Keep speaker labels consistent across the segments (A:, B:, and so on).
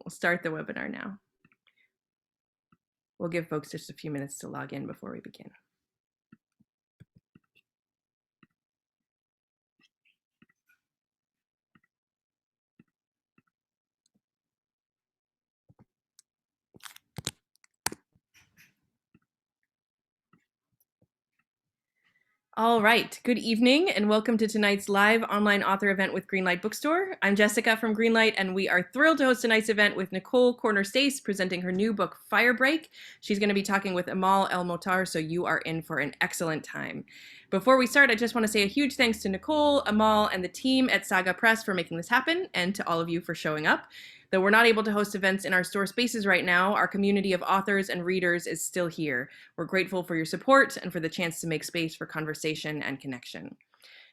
A: We'll start the webinar now. We'll give folks just a few minutes to log in before we begin. All right, good evening and welcome to tonight's live online author event with Greenlight Bookstore. I'm Jessica from Greenlight and we are thrilled to host tonight's event with Nicole Kornher-Stace presenting her new book, Firebreak. She's going to be talking with Amal El-Mohtar, so you are in for an excellent time. Before we start, I just want to say a huge thanks to Nicole, Amal, and the team at Saga Press for making this happen, and to all of you for showing up. Though we're not able to host events in our store spaces right now, our community of authors and readers is still here. We're grateful for your support and for the chance to make space for conversation and connection.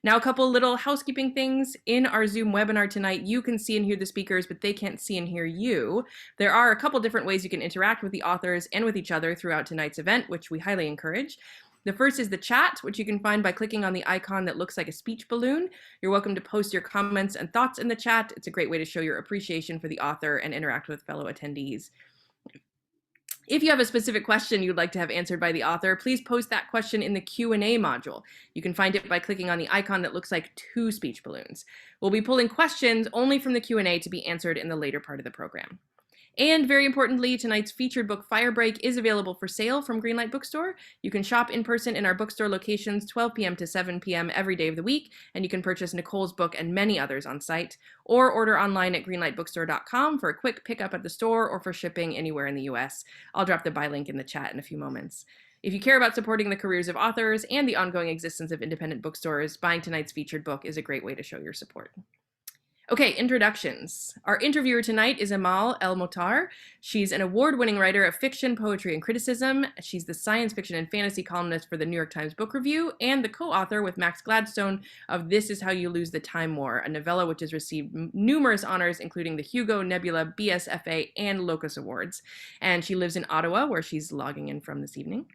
A: Now, a couple little housekeeping things. In our Zoom webinar tonight, you can see and hear the speakers, but they can't see and hear you. There are a couple different ways you can interact with the authors and with each other throughout tonight's event, which we highly encourage. The first is the chat, which you can find by clicking on the icon that looks like a speech balloon. You're welcome to post your comments and thoughts in the chat. It's a great way to show your appreciation for the author and interact with fellow attendees. If you have a specific question you'd like to have answered by the author, please post that question in the Q&A module. You can find it by clicking on the icon that looks like two speech balloons. We'll be pulling questions only from the Q&A to be answered in the later part of the program. And very importantly, tonight's featured book, Firebreak, is available for sale from Greenlight Bookstore. You can shop in person in our bookstore locations 12 p.m. to 7 p.m. every day of the week, and you can purchase Nicole's book and many others on site, or order online at greenlightbookstore.com for a quick pickup at the store or for shipping anywhere in the US. I'll drop the buy link in the chat in a few moments. If you care about supporting the careers of authors and the ongoing existence of independent bookstores, buying tonight's featured book is a great way to show your support. Okay, introductions. Our interviewer tonight is Amal El-Mohtar. She's an award-winning writer of fiction, poetry, and criticism. She's the science fiction and fantasy columnist for the New York Times Book Review and the co-author with Max Gladstone of This Is How You Lose the Time War, a novella which has received numerous honors, including the Hugo, Nebula, BSFA, and Locus Awards. And she lives in Ottawa, where she's logging in from this evening.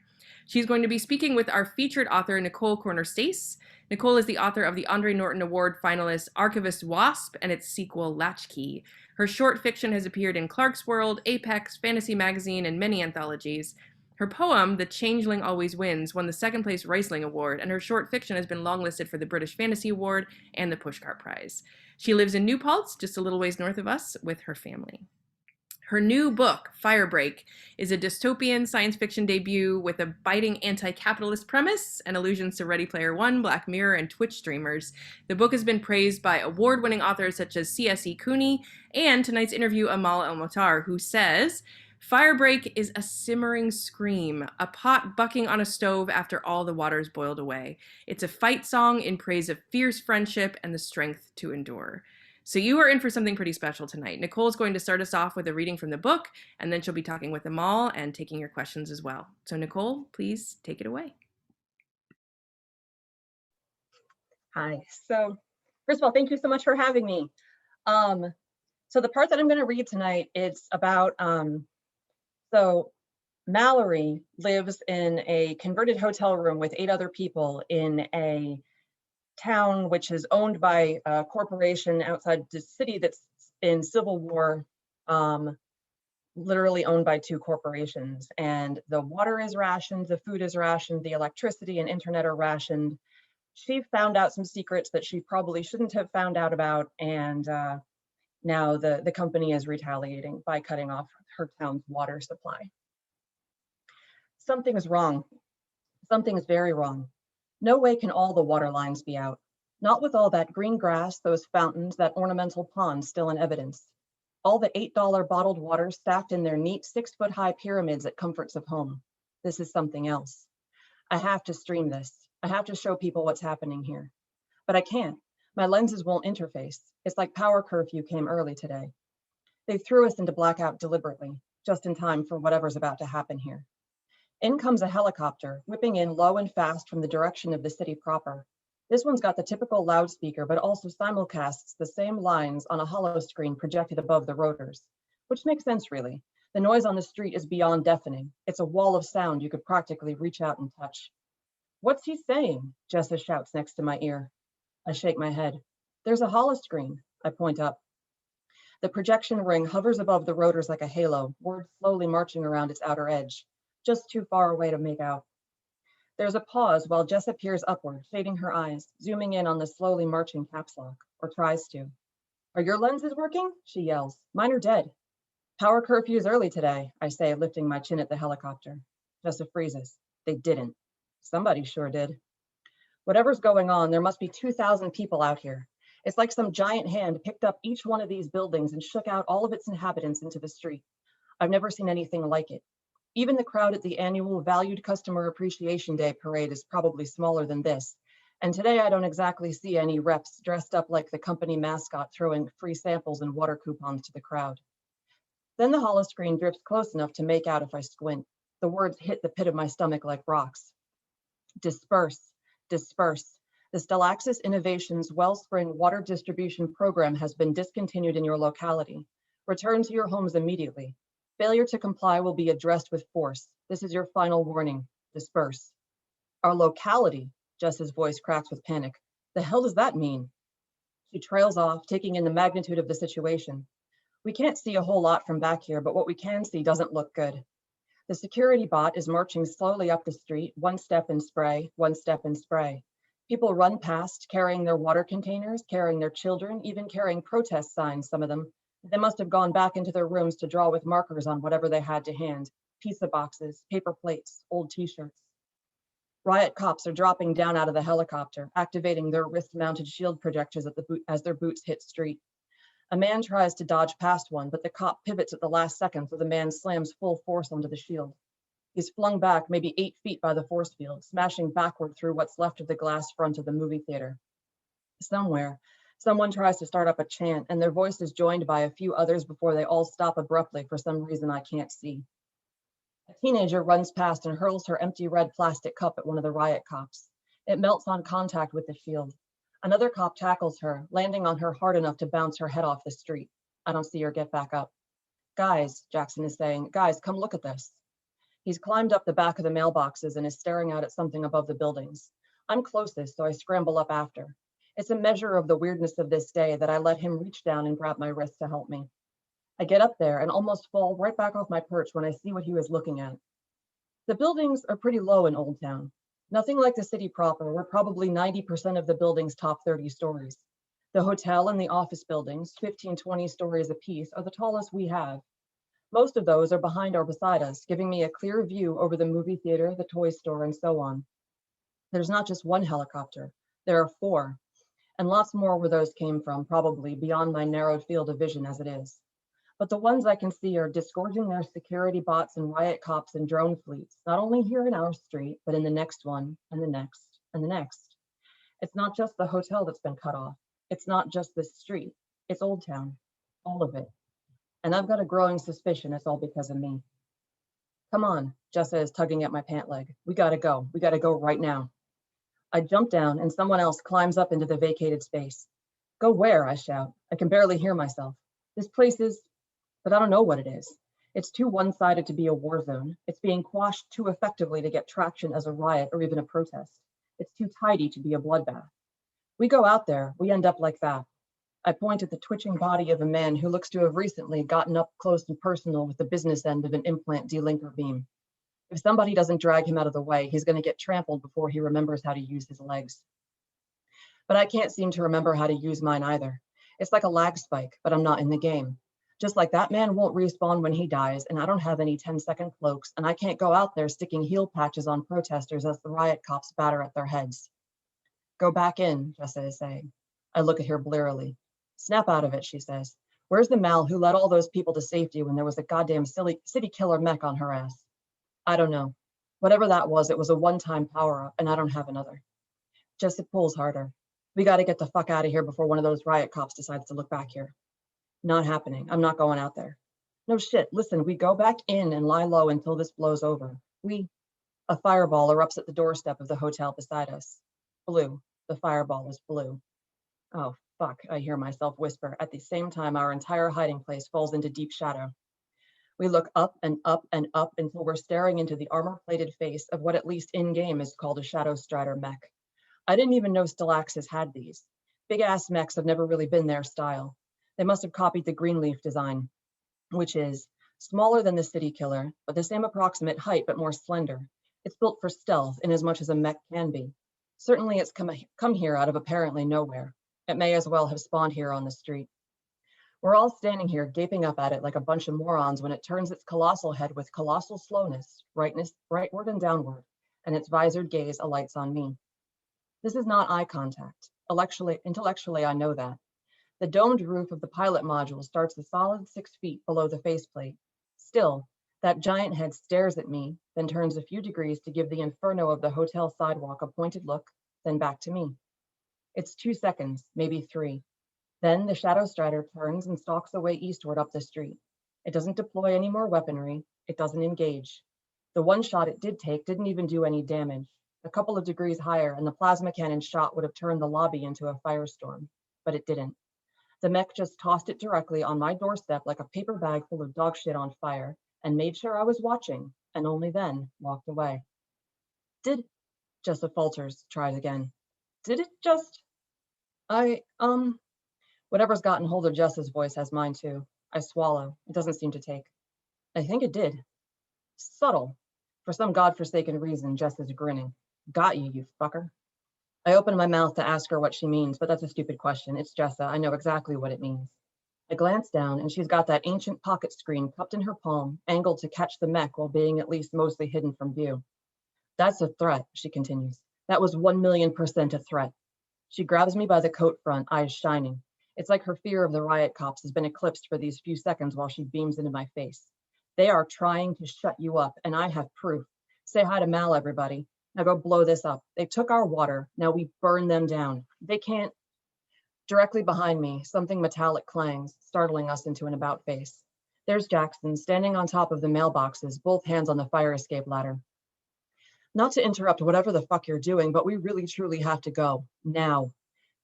A: She's going to be speaking with our featured author, Nicole Kornher-Stace. Nicole is the author of the Andre Norton Award finalist Archivist Wasp and its sequel Latchkey. Her short fiction has appeared in Clark's World, Apex, Fantasy Magazine, and many anthologies. Her poem, The Changeling Always Wins, won the second place Riesling Award, and her short fiction has been longlisted for the British Fantasy Award and the Pushcart Prize. She lives in New Paltz, just a little ways north of us, with her family. Her new book, Firebreak, is a dystopian science fiction debut with a biting anti-capitalist premise and allusions to Ready Player One, Black Mirror, and Twitch streamers. The book has been praised by award-winning authors such as C.S.E. Cooney and tonight's interview, Amal El-Mohtar, who says, Firebreak is a simmering scream, a pot bucking on a stove after all the water's boiled away. It's a fight song in praise of fierce friendship and the strength to endure. So you are in for something pretty special tonight. Nicole's going to start us off with a reading from the book, and then she'll be talking with Amal and taking your questions as well. So Nicole, please take it away.
B: Hi. So first of all, thank you so much for having me. So the part that I'm going to read tonight, it's about, so Mallory lives in a converted hotel room with 8 other people in a town which is owned by a corporation outside the city that's in civil war, literally owned by 2 corporations. And the water is rationed, the food is rationed, the electricity and internet are rationed. She found out some secrets that she probably shouldn't have found out about, and now the company is retaliating by cutting off her town's water supply. Something is wrong. Something is very wrong. No way can all the water lines be out. Not with all that green grass, those fountains, that ornamental pond still in evidence. All the $8 bottled water stacked in their neat 6-foot-high pyramids at comforts of home. This is something else. I have to stream this. I have to show people what's happening here. But I can't. My lenses won't interface. It's like power curfew came early today. They threw us into blackout deliberately, just in time for whatever's about to happen here. In comes a helicopter, whipping in low and fast from the direction of the city proper. This one's got the typical loudspeaker, but also simulcasts the same lines on a hollow screen projected above the rotors, which makes sense really. The noise on the street is beyond deafening. It's a wall of sound you could practically reach out and touch. What's he saying? Jessa shouts next to my ear. I shake my head. There's a hollow screen. I point up. The projection ring hovers above the rotors like a halo, words slowly marching around its outer edge, just too far away to make out. There's a pause while Jessa peers upward, shading her eyes, zooming in on the slowly marching caps lock, or tries to. Are your lenses working? She yells. Mine are dead. Power curfew is early today, I say, lifting my chin at the helicopter. Jessa freezes. They didn't. Somebody sure did. Whatever's going on, there must be 2,000 people out here. It's like some giant hand picked up each one of these buildings and shook out all of its inhabitants into the street. I've never seen anything like it. Even the crowd at the annual Valued Customer Appreciation Day parade is probably smaller than this. And today I don't exactly see any reps dressed up like the company mascot throwing free samples and water coupons to the crowd. Then the holoscreen drips close enough to make out if I squint. The words hit the pit of my stomach like rocks. Disperse, disperse. The Stellaxis Innovations Wellspring Water Distribution Program has been discontinued in your locality. Return to your homes immediately. Failure to comply will be addressed with force. This is your final warning. Disperse. Our locality, Jess's voice cracks with panic. The hell does that mean? She trails off, taking in the magnitude of the situation. We can't see a whole lot from back here, but what we can see doesn't look good. The security bot is marching slowly up the street, one step and spray, one step and spray. People run past, carrying their water containers, carrying their children, even carrying protest signs, some of them. They must have gone back into their rooms to draw with markers on whatever they had to hand. Pizza boxes, paper plates, old t-shirts. Riot cops are dropping down out of the helicopter, activating their wrist-mounted shield projectors as their boots hit street. A man tries to dodge past one, but the cop pivots at the last second, so the man slams full force onto the shield. He's flung back maybe 8 feet by the force field, smashing backward through what's left of the glass front of the movie theater. Somewhere, someone tries to start up a chant, and their voice is joined by a few others before they all stop abruptly for some reason I can't see. A teenager runs past and hurls her empty red plastic cup at one of the riot cops. It melts on contact with the shield. Another cop tackles her, landing on her hard enough to bounce her head off the street. I don't see her get back up. Guys, Jackson is saying, guys, come look at this. He's climbed up the back of the mailboxes and is staring out at something above the buildings. I'm closest, so I scramble up after. It's a measure of the weirdness of this day that I let him reach down and grab my wrist to help me. I get up there and almost fall right back off my perch when I see what he was looking at. The buildings are pretty low in Old Town. Nothing like the city proper, where probably 90% of the building's top 30 stories. The hotel and the office buildings, 15, 20 stories apiece, are the tallest we have. Most of those are behind or beside us, giving me a clear view over the movie theater, the toy store, and so on. There's not just one helicopter, there are 4, and lots more where those came from, probably beyond my narrowed field of vision as it is. But the ones I can see are disgorging their security bots and riot cops and drone fleets, not only here in our street, but in the next one, and the next, and the next. It's not just the hotel that's been cut off. It's not just this street. It's Old Town, all of it. And I've got a growing suspicion it's all because of me. Come on, Jessa is tugging at my pant leg. We gotta go. We gotta go right now. I jump down and someone else climbs up into the vacated space. Go where? I shout. I can barely hear myself. This place is, but I don't know what it is. It's too one-sided to be a war zone. It's being quashed too effectively to get traction as a riot or even a protest. It's too tidy to be a bloodbath. We go out there, we end up like that. I point at the twitching body of a man who looks to have recently gotten up close and personal with the business end of an implant delinker beam. If somebody doesn't drag him out of the way, he's going to get trampled before he remembers how to use his legs. But I can't seem to remember how to use mine either. It's like a lag spike, but I'm not in the game. Just like that man won't respawn when he dies, and I don't have any 10-second cloaks, and I can't go out there sticking heel patches on protesters as the riot cops batter at their heads. Go back in, Jessa is saying. I look at her blearily. Snap out of it, she says. Where's the Mal who led all those people to safety when there was a goddamn city killer mech on her ass? I don't know. Whatever that was, it was a one-time power-up, and I don't have another. Jessa pulls harder. We got to get the fuck out of here before one of those riot cops decides to look back here. Not happening. I'm not going out there. No shit. Listen, we go back in and lie low until this blows over. A fireball erupts at the doorstep of the hotel beside us. Blue. The fireball is blue. Oh, fuck, I hear myself whisper. At the same time, our entire hiding place falls into deep shadow. We look up and up and up until we're staring into the armor-plated face of what at least in-game is called a Shadow Strider mech. I didn't even know Stellaxis had these. Big-ass mechs have never really been their style. They must have copied the Greenleaf design, which is smaller than the City Killer, but the same approximate height, but more slender. It's built for stealth in as much as a mech can be. Certainly it's come here out of apparently nowhere. It may as well have spawned here on the street. We're all standing here gaping up at it like a bunch of morons when it turns its colossal head with colossal slowness, rightward and downward, and its visored gaze alights on me. This is not eye contact. Intellectually, I know that. The domed roof of the pilot module starts a solid 6 feet below the faceplate. Still, that giant head stares at me, then turns a few degrees to give the inferno of the hotel sidewalk a pointed look, then back to me. It's 2 seconds, maybe 3. Then the Shadow Strider turns and stalks away eastward up the street. It doesn't deploy any more weaponry. It doesn't engage. The one shot it did take didn't even do any damage. A couple of degrees higher and the plasma cannon shot would have turned the lobby into a firestorm, but it didn't. The mech just tossed it directly on my doorstep like a paper bag full of dog shit on fire and made sure I was watching, and only then walked away. Jessa falters, tries again. Did it just? Whatever's gotten hold of Jess's voice has mine too. I swallow. It doesn't seem to take. I think it did. Subtle. For some godforsaken reason, Jess is grinning. Got you, you fucker. I open my mouth to ask her what she means, but that's a stupid question. It's Jessa. I know exactly what it means. I glance down and she's got that ancient pocket screen cupped in her palm, angled to catch the mech while being at least mostly hidden from view. That's a threat, she continues. That was 1,000,000% a threat. She grabs me by the coat front, eyes shining. It's like her fear of the riot cops has been eclipsed for these few seconds while she beams into my face. They are trying to shut you up, and I have proof. Say hi to Mal, everybody. Now go blow this up. They took our water. Now we burn them down. They can't. Directly behind me, something metallic clangs, startling us into an about face. There's Jackson standing on top of the mailboxes, both hands on the fire escape ladder. Not to interrupt whatever the fuck you're doing, but we really truly have to go. Now.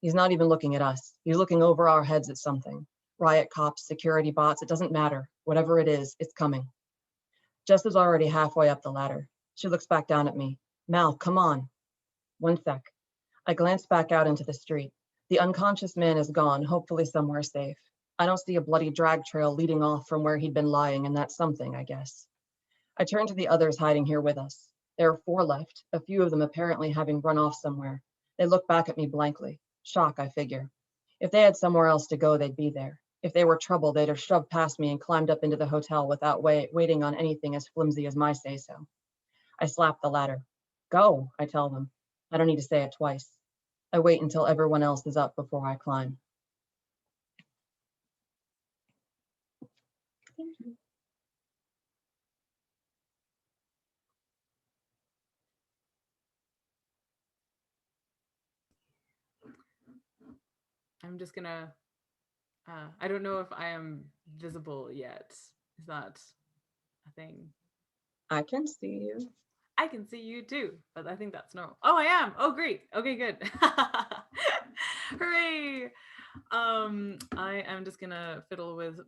B: He's not even looking at us. He's looking over our heads at something. Riot cops, security bots, it doesn't matter. Whatever it is, it's coming. Jess is already halfway up the ladder. She looks back down at me. Mal, come on. 1 sec. I glance back out into the street. The unconscious man is gone, hopefully somewhere safe. I don't see a bloody drag trail leading off from where he'd been lying, and that's something, I guess. I turn to the others hiding here with us. There are 4 left, a few of them apparently having run off somewhere. They look back at me blankly. Shock, I figure. If they had somewhere else to go, they'd be there. If they were trouble, they'd have shoved past me and climbed up into the hotel without waiting on anything as flimsy as my say-so. I slap the ladder. Go, I tell them. I don't need to say it twice. I wait until everyone else is up before I climb. Thank you.
C: I'm just gonna, I don't know if I am visible yet. Is that a thing?
B: I can see you.
C: I can see you too, but I think that's normal. Oh, I am. Oh, great. Okay, good. Hooray. I am just gonna fiddle with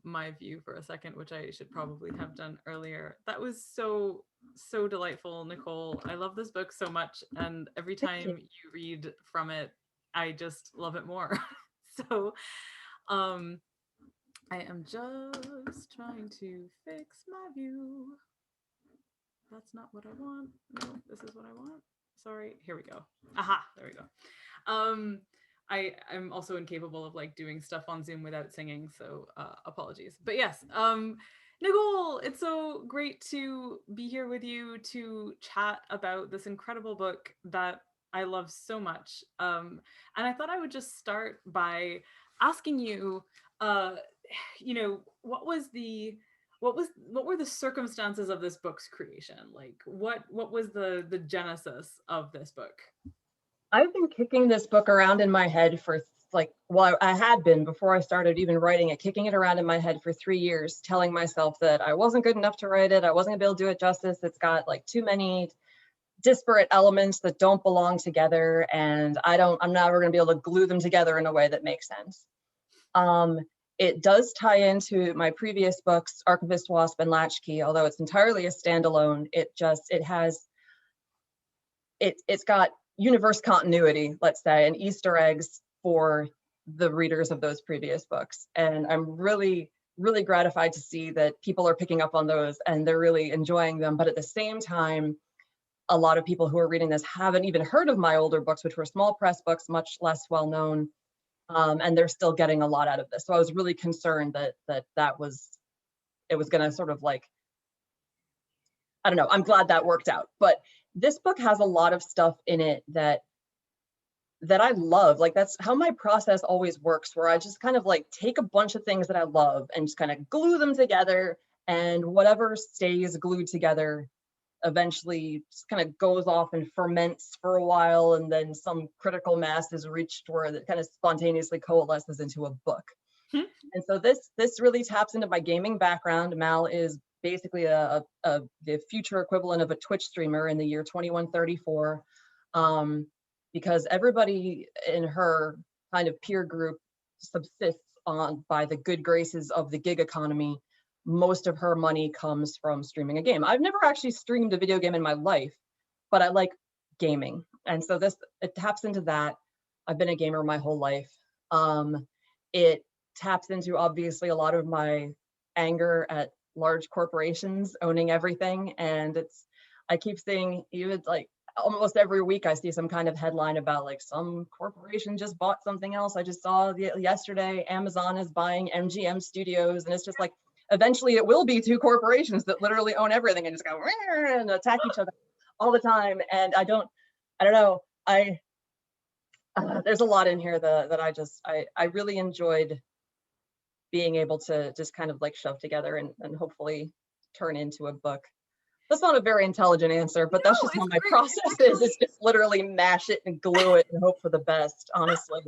C: my view for a second, which I should probably have done earlier. That was so delightful, Nicole. I love this book so much, and every time you read from it, I just love it more. So I am just trying to fix my view. That's not what I want. No, this is what I want. Sorry. Here we go. Aha, there we go. I'm also incapable of like doing stuff on Zoom without singing, so apologies. But yes, Nicole, it's so great to be here with you to chat about this incredible book that I love so much. And I thought I would just start by asking you, what were the circumstances of this book's creation? Like what was the genesis of this book?
B: I've been kicking this book around in my head for I had been before I started even writing it, kicking it around in my head for 3 years, telling myself that I wasn't good enough to write it. I wasn't gonna be able to do it justice. It's got like too many disparate elements that don't belong together, and I'm never gonna be able to glue them together in a way that makes sense. It does tie into my previous books, Archivist, Wasp, and Latchkey, although it's entirely a standalone. It's got universe continuity, let's say, and Easter eggs for the readers of those previous books. And I'm really, really gratified to see that people are picking up on those and they're really enjoying them. But at the same time, a lot of people who are reading this haven't even heard of my older books, which were small press books, much less well known. And they're still getting a lot out of this. So I was really concerned that it was going to sort of like, I don't know, I'm glad that worked out. But this book has a lot of stuff in it that I love. Like, that's how my process always works, where I just kind of like take a bunch of things that I love and just kind of glue them together, and whatever stays glued together eventually just kind of goes off and ferments for a while, and then some critical mass is reached where it kind of spontaneously coalesces into a book.
C: Hmm.
B: And so this really taps into my gaming background. Mal is basically the future equivalent of a Twitch streamer in the year 2134. Because everybody in her kind of peer group subsists on by the good graces of the gig economy. Most of her money comes from streaming a game. I've never actually streamed a video game in my life, but I like gaming. And so it taps into that. I've been a gamer my whole life. It taps into obviously a lot of my anger at large corporations owning everything. And I keep seeing, even like almost every week I see some kind of headline about like some corporation just bought something else. I just saw yesterday Amazon is buying MGM Studios, and it's just like, eventually it will be two corporations that literally own everything and just go and attack each other all the time. And I don't know, there's a lot in here that I really enjoyed being able to just kind of like shove together and hopefully turn into a book. That's not a very intelligent answer, but that's just how my process is. It's just literally mash it and glue it and hope for the best, honestly.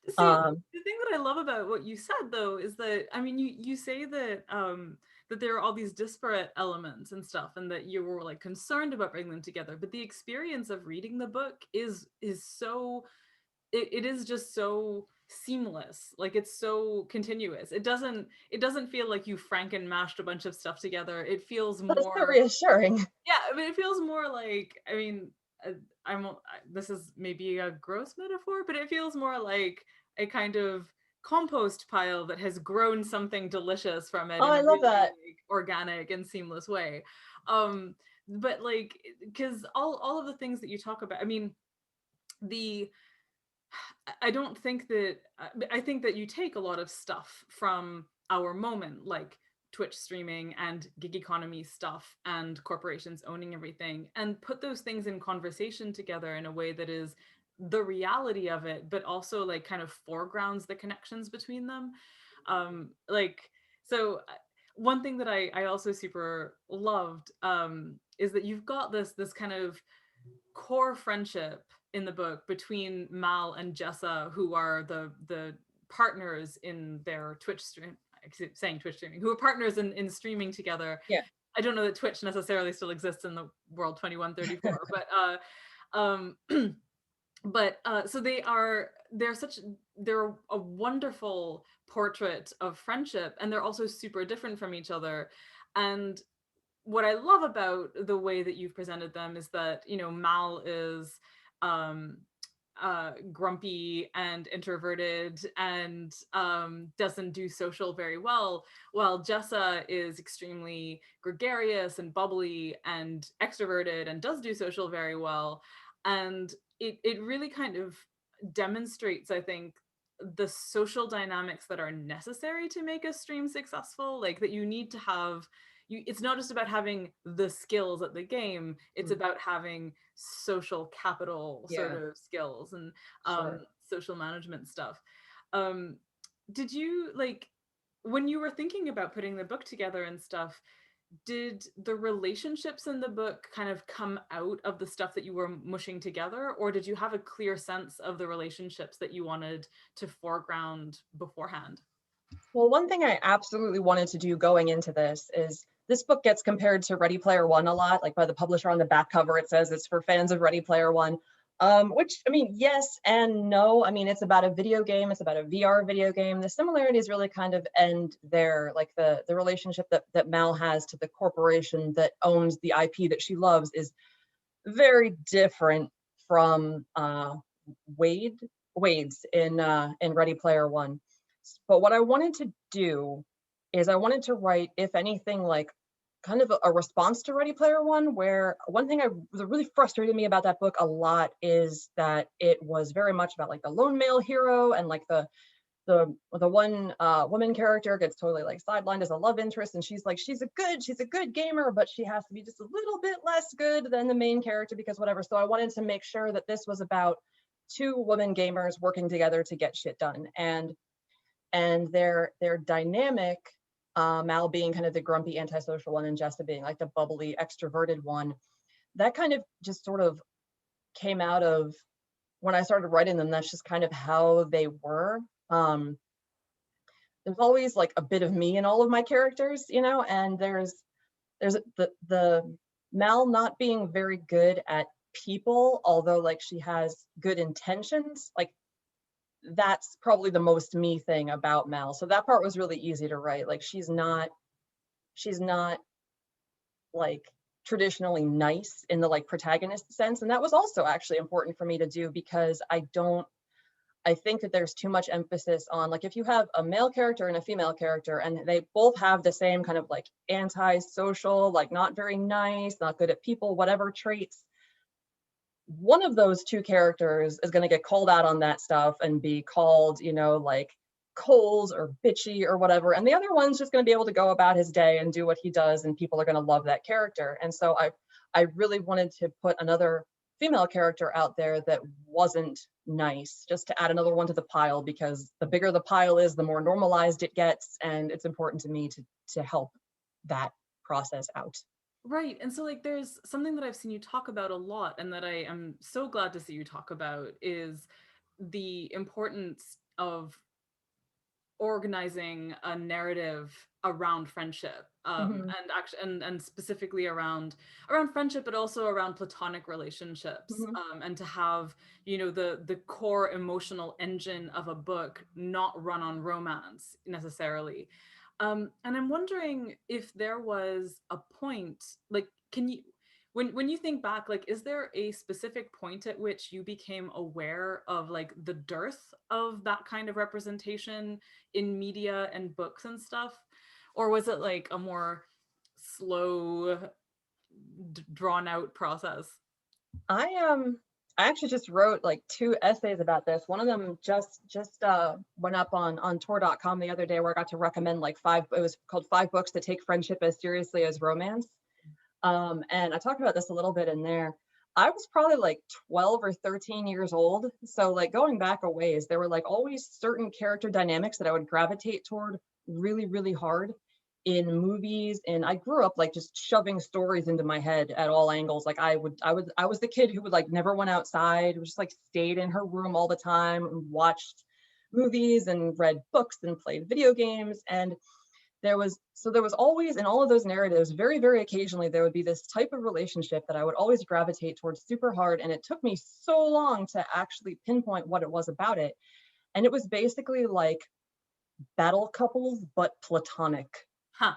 C: See, the thing that I love about what you said, though, is that, I mean, you say that that there are all these disparate elements and stuff, and that you were like concerned about bringing them together. But the experience of reading the book is so, it is just so seamless. Like, it's so continuous. It doesn't feel like you franken mashed a bunch of stuff together. It feels
B: That's so
C: more,
B: reassuring.
C: yeah, I mean, it feels more like, I mean, this is maybe a gross metaphor, but it feels more like a kind of compost pile that has grown something delicious from it
B: Oh,
C: in
B: I
C: a
B: love
C: really
B: that.
C: like organic and seamless way. But like, because all of the things that you talk about, I mean, the I don't think that I think that you take a lot of stuff from our moment, like Twitch streaming and gig economy stuff and corporations owning everything, and put those things in conversation together in a way that is the reality of it, but also like kind of foregrounds the connections between them. Like, so one thing that I also super loved is that you've got this kind of core friendship in the book between Mal and Jessa, who are the partners in their Twitch stream. I keep saying Twitch streaming, who are partners in streaming together.
B: Yeah.
C: I don't know that Twitch necessarily still exists in the world 2134, but so they're a wonderful portrait of friendship, and they're also super different from each other. And what I love about the way that you've presented them is that, you know, Mal is um, grumpy and introverted and doesn't do social very well, while Jessa is extremely gregarious and bubbly and extroverted and does do social very well. And it really kind of demonstrates, I think, the social dynamics that are necessary to make a stream successful, like that you need to have it's not just about having the skills at the game, it's about having social capital sort
B: Yeah.
C: of skills and
B: Sure.
C: social management stuff. Did you like, when you were thinking about putting the book together and stuff, did the relationships in the book kind of come out of the stuff that you were mushing together, or did you have a clear sense of the relationships that you wanted to foreground beforehand?
B: Well, one thing I absolutely wanted to do going into this book gets compared to Ready Player One a lot, like by the publisher on the back cover, it says it's for fans of Ready Player One. Which, I mean, yes and no. I mean, it's about a video game, it's about a VR video game. The similarities really kind of end there, like the relationship that Mal has to the corporation that owns the IP that she loves is very different from Wade. Wade's in Ready Player One. But what I wanted to do is I wanted to write, if anything, like kind of a response to Ready Player One, where one thing that really frustrated me about that book a lot is that it was very much about like the lone male hero, and like the one woman character gets totally like sidelined as a love interest, and she's like, she's a good gamer, but she has to be just a little bit less good than the main character because whatever. So I wanted to make sure that this was about two women gamers working together to get shit done, and their dynamic, Mal being kind of the grumpy antisocial one and Jessa being like the bubbly extroverted one, that kind of just sort of came out of when I started writing them. That's just kind of how they were. There's always like a bit of me in all of my characters, you know, and there's the Mal not being very good at people, although like she has good intentions, like that's probably the most me thing about Mal. So that part was really easy to write. Like she's not like traditionally nice in the like protagonist sense, and that was also actually important for me to do because I think that there's too much emphasis on, like, if you have a male character and a female character and they both have the same kind of like anti-social, like not very nice, not good at people, whatever traits, one of those two characters is going to get called out on that stuff and be called, you know, like cold or bitchy or whatever. And the other one's just going to be able to go about his day and do what he does, and people are going to love that character. And so I really wanted to put another female character out there that wasn't nice, just to add another one to the pile, because the bigger the pile is, the more normalized it gets, and it's important to me to help that process out.
C: Right. And so like there's something that I've seen you talk about a lot and that I am so glad to see you talk about is the importance of organizing a narrative around friendship,
B: Mhm,
C: and actually and specifically around friendship, but also around platonic relationships,
B: mhm.
C: and to have, you know, the core emotional engine of a book not run on romance necessarily. And I'm wondering if there was a point, like, can you, when you think back, like, is there a specific point at which you became aware of like the dearth of that kind of representation in media and books and stuff? Or was it like a more slow, drawn out process?
B: I I actually just wrote like two essays about this. One of them just went up on tour.com the other day, where I got to recommend like five, it was called Five Books That Take Friendship as Seriously as Romance. And I talked about this a little bit in there. I was probably like 12 or 13 years old. So like going back a ways, there were like always certain character dynamics that I would gravitate toward really, really hard in movies. And I grew up like just shoving stories into my head at all angles. Like I was the kid who would like never went outside, just like stayed in her room all the time and watched movies and read books and played video games. And there was always in all of those narratives, very, very occasionally, there would be this type of relationship that I would always gravitate towards super hard. And it took me so long to actually pinpoint what it was about it. And it was basically like battle couples, but platonic,
C: Huh.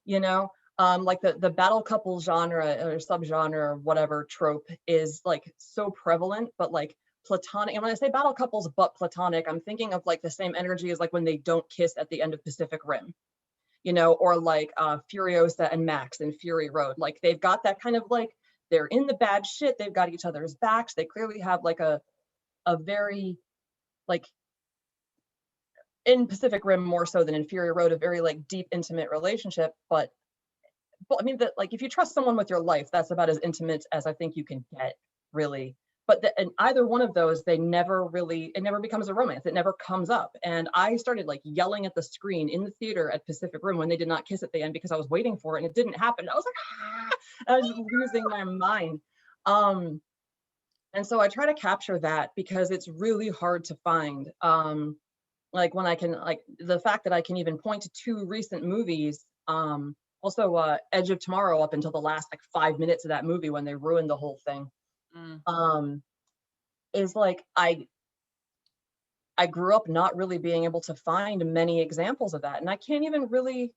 B: you know? Like the battle couple genre or subgenre or whatever trope is like so prevalent, but like platonic. And when I say battle couples but platonic, I'm thinking of like the same energy as like when they don't kiss at the end of Pacific Rim, you know, or like Furiosa and Max in Fury Road. Like they've got that kind of like, they're in the bad shit, they've got each other's backs, they clearly have like a very like, in Pacific Rim more so than in Fury Road, a very like deep intimate relationship. But I mean that, like, if you trust someone with your life, that's about as intimate as I think you can get, really. But in either one of those, they never really, it never becomes a romance. It never comes up. And I started like yelling at the screen in the theater at Pacific Rim when they did not kiss at the end, because I was waiting for it and it didn't happen. I was like, ah! I was losing my mind. Um, and so I try to capture that because it's really hard to find. Like when I can, like the fact that I can even point to two recent movies, also Edge of Tomorrow up until the last like 5 minutes of that movie when they ruined the whole thing,
C: Mm.
B: um, is like I grew up not really being able to find many examples of that, and I can't even really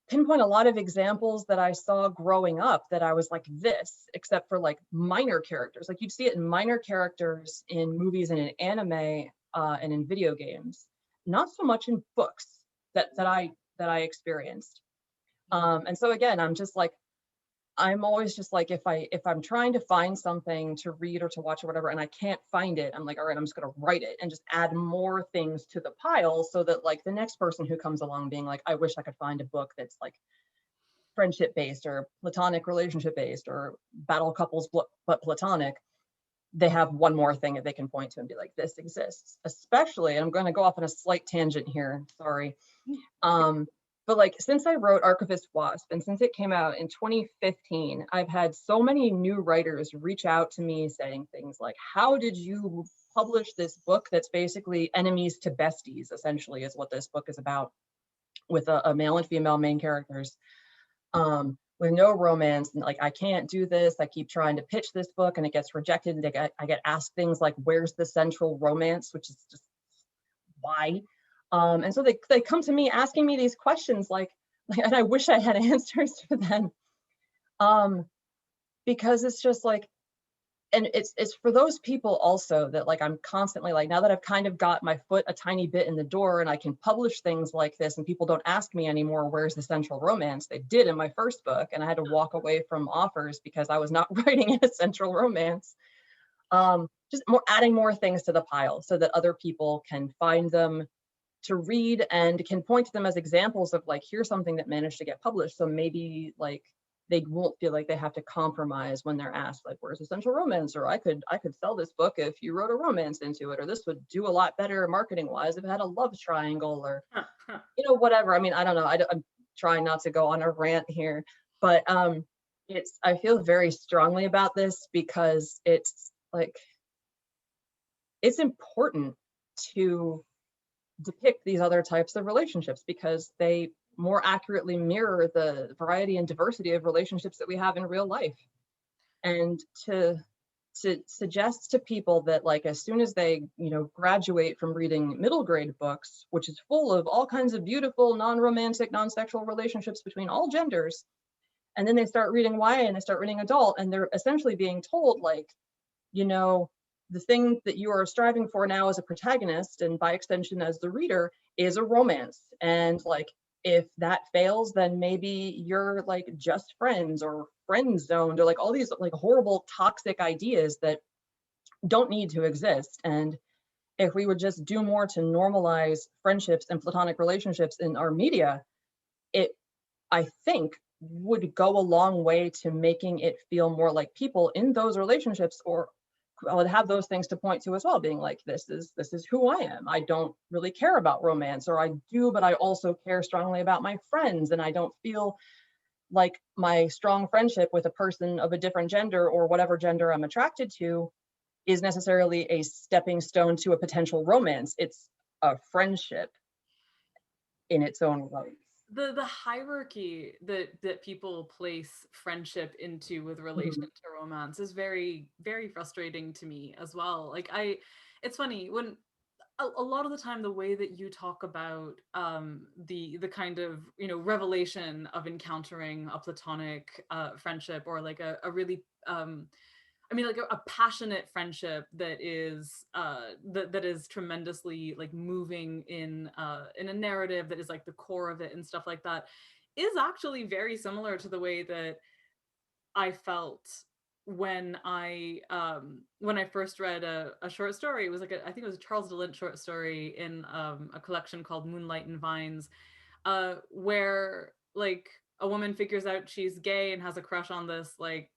B: pinpoint a lot of examples that I saw growing up that I was like this, except for like minor characters. Like you'd see it in minor characters in movies and in anime and in video games, not so much in books that I experienced. And so again, I'm always just like, if I'm trying to find something to read or to watch or whatever, and I can't find it, I'm like, all right, I'm just gonna write it and just add more things to the pile so that like the next person who comes along being like, I wish I could find a book that's like friendship based or platonic relationship based or battle couples but platonic, they have one more thing that they can point to and be like, this exists. Especially, and I'm going to go off on a slight tangent here, sorry. But like since I wrote Archivist Wasp and since it came out in 2015, I've had so many new writers reach out to me saying things like, how did you publish this book that's basically enemies to besties, essentially, is what this book is about, with a male and female main characters, with no romance, and like, I can't do this. I keep trying to pitch this book and it gets rejected. And I get asked things like, where's the central romance, which is just why? And so they come to me asking me these questions and I wish I had answers for them. Because it's just like, and it's for those people also that like I'm constantly like, now that I've kind of got my foot a tiny bit in the door and I can publish things like this and people don't ask me anymore, where's the central romance? They did in my first book, and I had to walk away from offers because I was not writing a central romance. Just adding more things to the pile so that other people can find them to read and can point to them as examples of like, here's something that managed to get published. So maybe like they won't feel like they have to compromise when they're asked like, where's the central romance? Or I could sell this book if you wrote a romance into it, or this would do a lot better marketing wise if it had a love triangle, or whatever. I mean, I don't know. I'm trying not to go on a rant here, but I feel very strongly about this because it's like, it's important to depict these other types of relationships because they more accurately mirror the variety and diversity of relationships that we have in real life. And to suggest to people that like, as soon as they graduate from reading middle grade books, which is full of all kinds of beautiful non-romantic non-sexual relationships between all genders, and then they start reading YA and they start reading adult, and they're essentially being told like, the thing that you are striving for now as a protagonist, and by extension as the reader, is a romance. And like, if that fails, then maybe you're like just friends or friend zoned, or like all these like horrible toxic ideas that don't need to exist. And if we would just do more to normalize friendships and platonic relationships in our media, it, I think, would go a long way to making it feel more like people in those relationships, or I would have those things to point to as well, being like, this is who I am. I don't really care about romance, or I do, but I also care strongly about my friends, and I don't feel like my strong friendship with a person of a different gender or whatever gender I'm attracted to is necessarily a stepping stone to a potential romance. It's a friendship in its own right.
C: The hierarchy that people place friendship into with relation
B: Mhm.
C: to romance is very, very frustrating to me as well. Like it's funny when a lot of the time the way that you talk about the kind of revelation of encountering a platonic friendship, or like a really I mean, like a passionate friendship that is that is tremendously like moving in a narrative that is like the core of it and stuff like that, is actually very similar to the way that I felt when I first read a short story. It was like I think it was a Charles DeLint short story in a collection called Moonlight and Vines, where like a woman figures out she's gay and has a crush on this like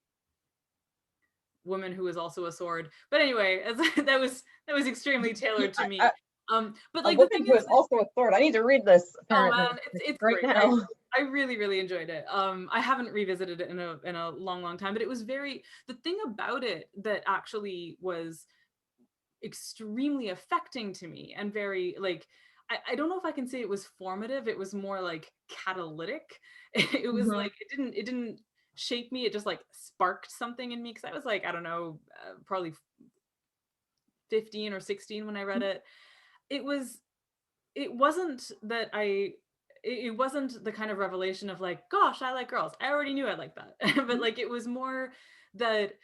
C: woman who is also a sword. But anyway, that was extremely tailored to me. But
B: A
C: like the
B: woman
C: thing
B: who
C: is,
B: is also a sword. I need to read this
C: oh
B: apparently
C: man, it's
B: right
C: great.
B: now.
C: I really really enjoyed it. I haven't revisited it in a long time, but it was very, the thing about it that actually was extremely affecting to me and very like, I don't know if I can say it was formative. It was more like catalytic. It was
B: Mhm.
C: like it didn't shape me. It just like sparked something in me because I was like, I don't know, probably 15 or 16 when I read it. It wasn't that I it wasn't the kind of revelation of like, gosh, I like girls. I already knew I liked that. But
B: Mhm.
C: like it was more that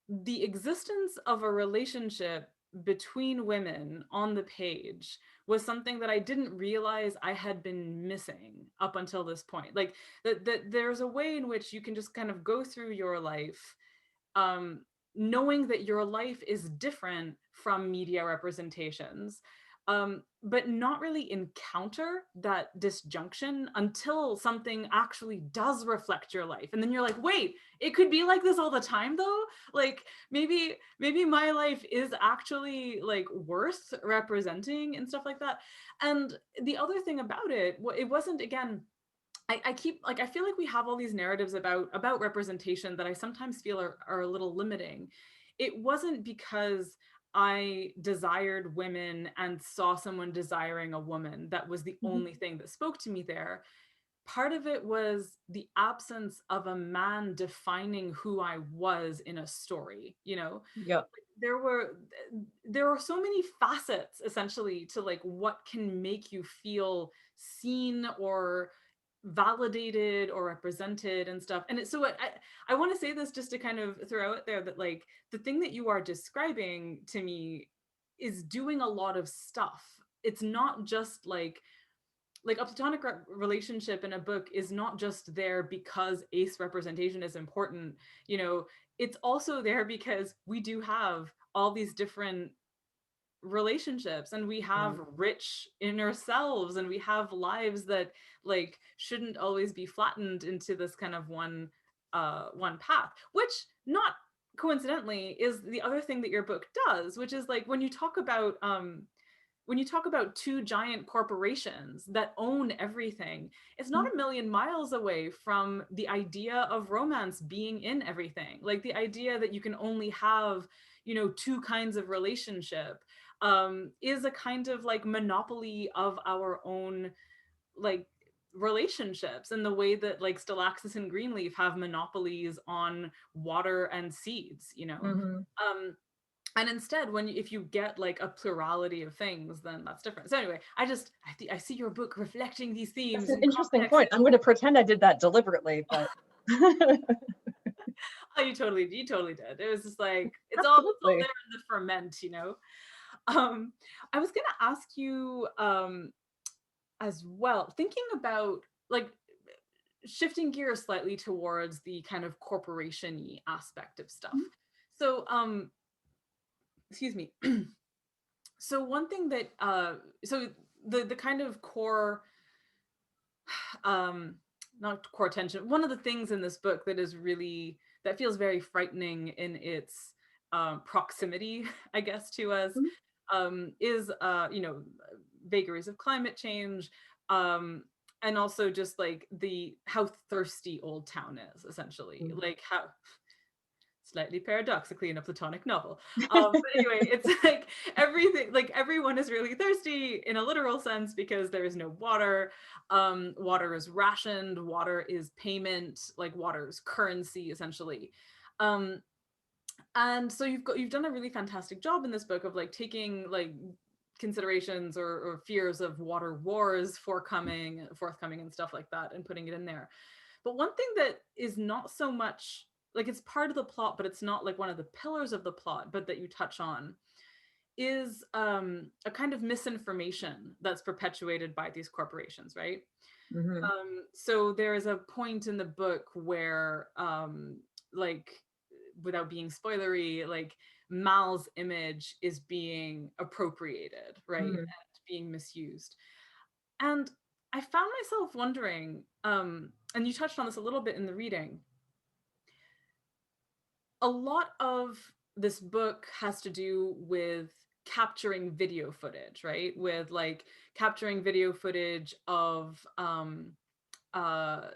C: the existence of a relationship between women on the page was something that I didn't realize I had been missing up until this point. Like that there's a way in which you can just kind of go through your life um, knowing that your life is different from media representations, but not really encounter that disjunction until something actually does reflect your life. And then you're like, wait, it could be like this all the time though? Like maybe my life is actually like worth representing and stuff like that. And the other thing about it, it wasn't again I keep like I feel like we have all these narratives about representation that I sometimes feel are a little limiting. It wasn't because I desired women and saw someone desiring a woman that was the
B: Mhm.
C: only thing that spoke to me there. Part of it was the absence of a man defining who I was in a story, you know?
B: Yep.
C: There were there are so many facets essentially to like what can make you feel seen or validated or represented and stuff. And it's so I want to say this just to kind of throw out there that like the thing that you are describing to me is doing a lot of stuff. It's not just like a platonic relationship in a book is not just there because ace representation is important. You know, it's also there because we do have all these different relationships and we have
B: Yeah.
C: rich inner selves and we have lives that like shouldn't always be flattened into this kind of one path, which not coincidentally is the other thing that your book does, which is like when you talk about two giant corporations that own everything, it's not
B: Mhm.
C: a million miles away from the idea of romance being in everything. Like the idea that you can only have, you know, two kinds of relationship is a kind of like monopoly of our own like relationships, and the way that like Stalaxis and Greenleaf have monopolies on water and seeds, you know.
B: Mhm.
C: Um, and instead when if you get like a plurality of things, then that's different. So anyway, I see your book reflecting these
B: That's
C: themes
B: an
C: and
B: interesting
C: contexts.
B: point. I'm going to pretend I did that deliberately, but
C: Oh, you totally did. It was just like it's all
B: absolutely.
C: there in the ferment, you know. I was gonna ask you as well, thinking about like shifting gears slightly towards the kind of corporation-y aspect of stuff.
B: Mhm.
C: So excuse me. So one thing that so the kind of core um not core tension, one of the things in this book that is really that feels very frightening in its proximity I guess to us
B: Mhm.
C: is you know, vagaries of climate change, and also just like the how thirsty Old Town is essentially,
B: Mhm.
C: like how slightly paradoxically in a platonic novel. But anyway, it's like everything, like everyone is really thirsty in a literal sense because there is no water. Water is rationed, water is payment, like water is currency essentially. Um, and so you've done a really fantastic job in this book of like taking like considerations or fears of water wars forthcoming and stuff like that and putting it in there. But one thing that is not so much like it's part of the plot, but it's not like one of the pillars of the plot, but that you touch on is a kind of misinformation that's perpetuated by these corporations, right?
B: Mhm.
C: So there is a point in the book where, like, without being spoilery, like Mal's image is being appropriated, right,
B: Mhm.
C: and being misused. And I found myself wondering, and you touched on this a little bit in the reading, a lot of this book has to do with capturing video footage, right? With like capturing video footage of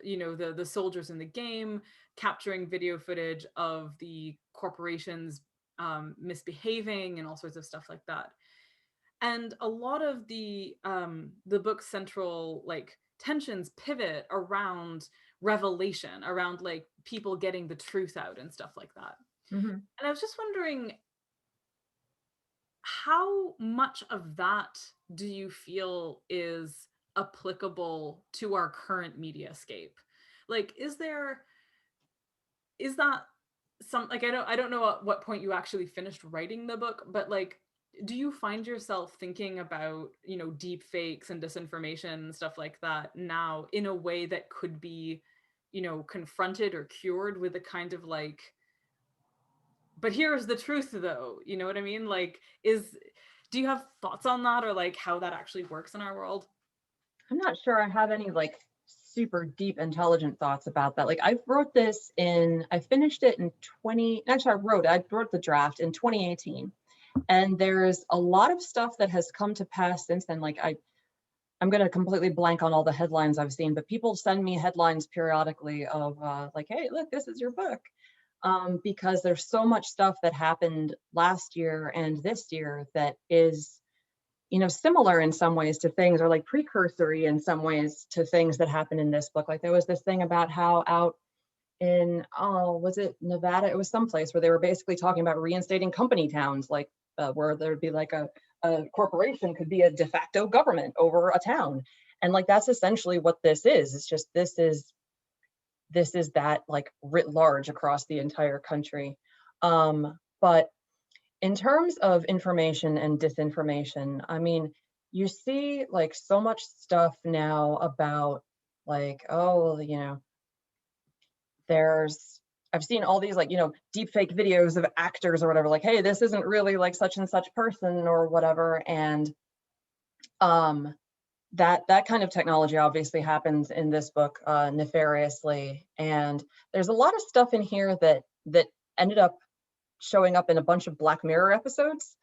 C: you know, the soldiers in the game, capturing video footage of the corporations misbehaving and all sorts of stuff like that. And a lot of the book's central like tensions pivot around revelation, around like people getting the truth out and stuff like that.
B: Mhm.
C: And I was just wondering, how much of that do you feel is applicable to our current mediascape? Like, is that some, like, I don't know at what point you actually finished writing the book, but like, do you find yourself thinking about, deep fakes and disinformation and stuff like that now in a way that could be, confronted or cured with a kind of like, but here's the truth though, you know what I mean? Like, do you have thoughts on that, or like how that actually works in our world?
B: I'm not sure I have any like super deep intelligent thoughts about that. Like I finished it in 20, actually I wrote the draft in 2018. And there's a lot of stuff that has come to pass since then. Like I'm going to completely blank on all the headlines I've seen, but people send me headlines periodically of like, hey, look, this is your book. Because there's so much stuff that happened last year and this year that is, similar in some ways to things, or like precursory in some ways to things that happened in this book. Like there was this thing about how out in, oh, was it Nevada? It was someplace where they were basically talking about reinstating company towns, like where there'd be like a corporation could be a de facto government over a town. And like, that's essentially what this is. It's just, this is that like writ large across the entire country. But in terms of information and disinformation, I mean, you see like so much stuff now about like, oh, I've seen all these like, deep fake videos of actors or whatever, like, hey, this isn't really like such and such person or whatever. And that kind of technology obviously happens in this book nefariously. And there's a lot of stuff in here that ended up showing up in a bunch of Black Mirror episodes,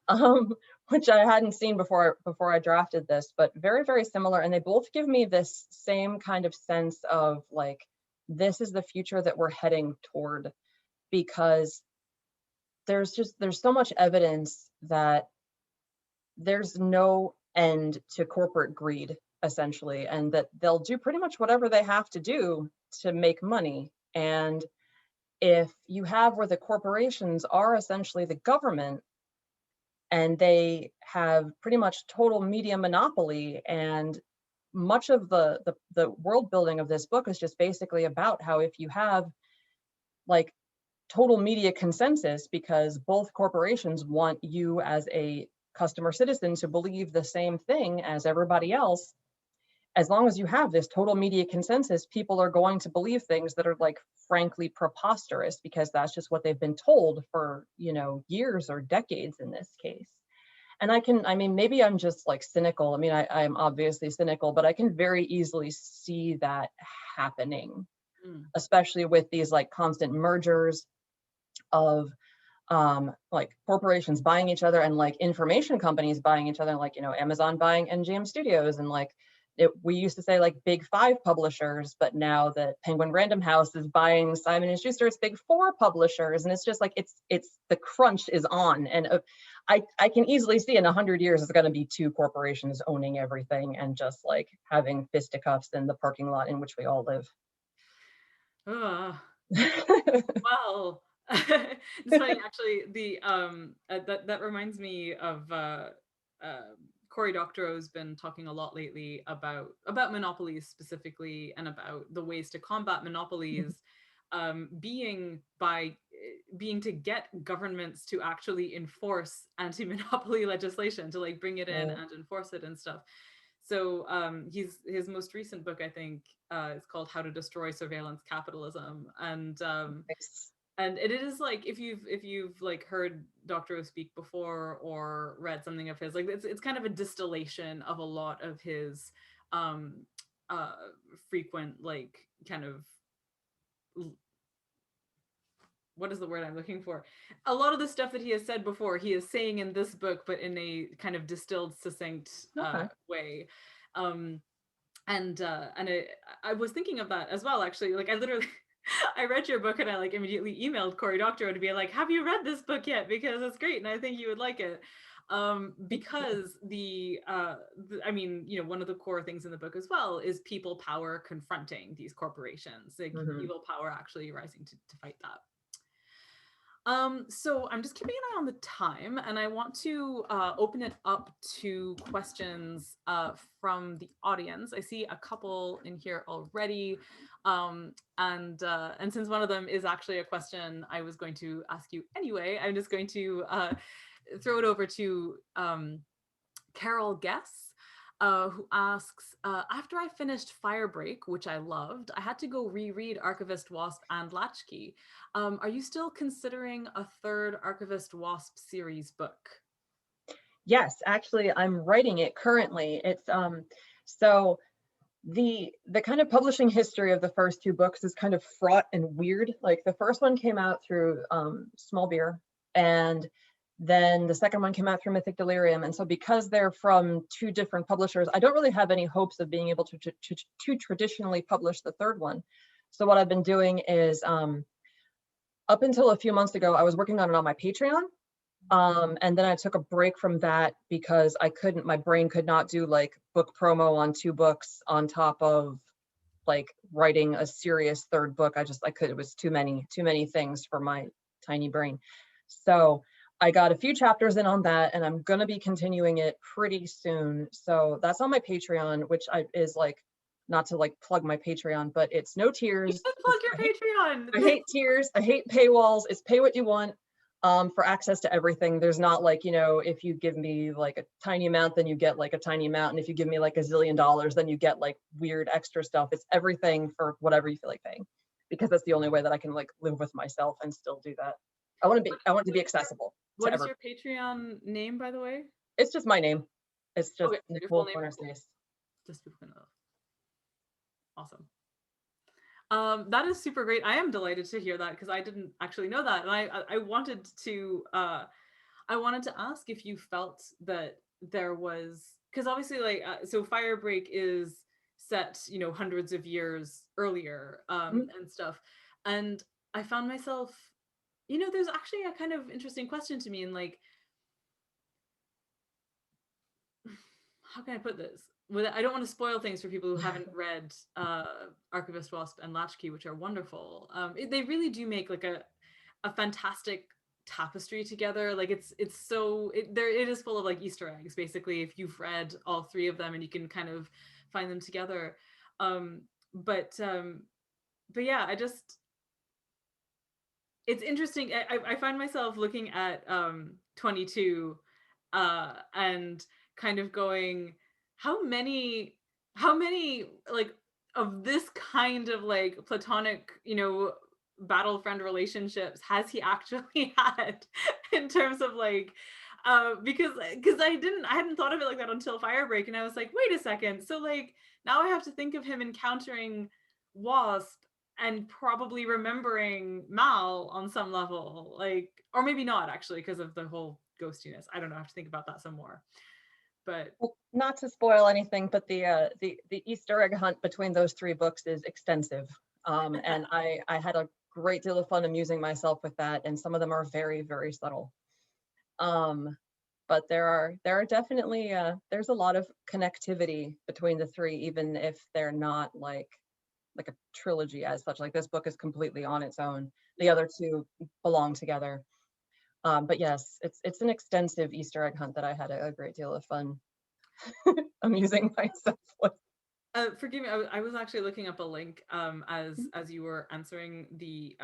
B: um, which I hadn't seen before I drafted this, but very, very similar. And they both give me this same kind of sense of like, this is the future that we're heading toward, because there's so much evidence that there's no end to corporate greed, essentially, and that they'll do pretty much whatever they have to do to make money. And if you have where the corporations are essentially the government, and they have pretty much total media monopoly, and much of the world building of this book is just basically about how if you have like total media consensus, because both corporations want you as a customer citizen to believe the same thing as everybody else, as long as you have this total media consensus, people are going to believe things that are like frankly preposterous, because that's just what they've been told for, years or decades in this case. And I mean, maybe I'm just like cynical. I mean, I'm obviously cynical, but I can very easily see that happening, especially with these like constant mergers of like corporations buying each other, and like information companies buying each other, like, Amazon buying NGM Studios, and like we used to say like big five publishers, but now that Penguin Random House is buying Simon and Schuster, it's big four publishers. And it's just like, it's the crunch is on. And I can easily see in 100 years, it's going to be two corporations owning everything and just like having fisticuffs in the parking lot in which we all live.
C: Well, it's funny actually. The that reminds me of Cory Doctorow's been talking a lot lately about monopolies specifically, and about the ways to combat monopolies, being to get governments to actually enforce anti-monopoly legislation, to like bring it in and enforce it and stuff. So his most recent book, I think, is called How to Destroy Surveillance Capitalism. And it is like, if you've like heard Doctorow speak before or read something of his, like it's kind of a distillation of a lot of his um frequent like kind of, what is the word I'm looking for? A lot of the stuff that he has said before, he is saying in this book, but in a kind of distilled, succinct
B: Okay.
C: way. Um, I was thinking of that as well, actually. Like I literally, I read your book and I like immediately emailed Cory Doctorow to be like, "Have you read this book yet? Because it's great and I think you would like it." Because I mean, one of the core things in the book as well is people power confronting these corporations, like
B: Mm-hmm.
C: evil power actually rising to fight that. So I'm just keeping an eye on the time, and I want to open it up to questions from the audience. I see a couple in here already, and since one of them is actually a question I was going to ask you anyway, I'm just going to throw it over to Carol Guess, who asks, after I finished Firebreak, which I loved, I had to go reread Archivist Wasp and Latchkey. Are you still considering a third Archivist Wasp series book?
B: Yes, actually, I'm writing it currently. It's so the kind of publishing history of the first two books is kind of fraught and weird. Like the first one came out through Small Beer, and then the second one came out through Mythic Delirium. And so because they're from two different publishers, I don't really have any hopes of being able to traditionally publish the third one. So what I've been doing is up until a few months ago, I was working on it on my Patreon. And then I took a break from that because my brain could not do like book promo on two books on top of like writing a serious third book. It was too many things for my tiny brain. So I got a few chapters in on that, and I'm gonna be continuing it pretty soon. So that's on my Patreon, which is like, not to like plug my Patreon, but it's no
C: You
B: tears.
C: should plug your Patreon.
B: I hate tiers. I hate paywalls. It's pay what you want for access to everything. There's not like, if you give me like a tiny amount, then you get like a tiny amount. And if you give me like $1 zillion, then you get like weird extra stuff. It's everything for whatever you feel like paying, because that's the only way that I can like live with myself and still do that. I want it to be accessible to
C: What is
B: everyone.
C: your Patreon name, by the way?
B: It's just my name. It's just
C: Okay, so your full
B: Nicole
C: name.
B: Kornher-Stace.
C: Just people can know. Awesome. That is super great. I am delighted to hear that because I didn't actually know that, and I wanted to ask if you felt that there was, because obviously like so Firebreak is set hundreds of years earlier and stuff, and I found myself there's actually a kind of interesting question to me, and like how can I put this? I don't want to spoil things for people who haven't read Archivist Wasp and Latchkey, which are wonderful. They really do make like a fantastic tapestry together. Like it is full of like Easter eggs, basically, if you've read all three of them, and you can kind of find them together. Um, but um, but yeah, it's interesting. I find myself looking at 22 and kind of going, how many like of this kind of like platonic battle friend relationships has he actually had in terms of like because I hadn't thought of it like that until Firebreak, and I was like, wait a second, so like now I have to think of him encountering Wasp and probably remembering Mal on some level, like, or maybe not actually because of the whole ghostiness. I don't know. I have to think about that some more. But
B: Well, not to spoil anything, but the Easter egg hunt between those three books is extensive, and I had a great deal of fun amusing myself with that, and some of them are very, very subtle. But there are definitely there's a lot of connectivity between the three, even if they're not like a trilogy as such. Like this book is completely on its own. The other two belong together. But yes, it's an extensive Easter egg hunt that I had a great deal of fun amusing myself with.
C: forgive me, I was actually looking up a link as you were answering the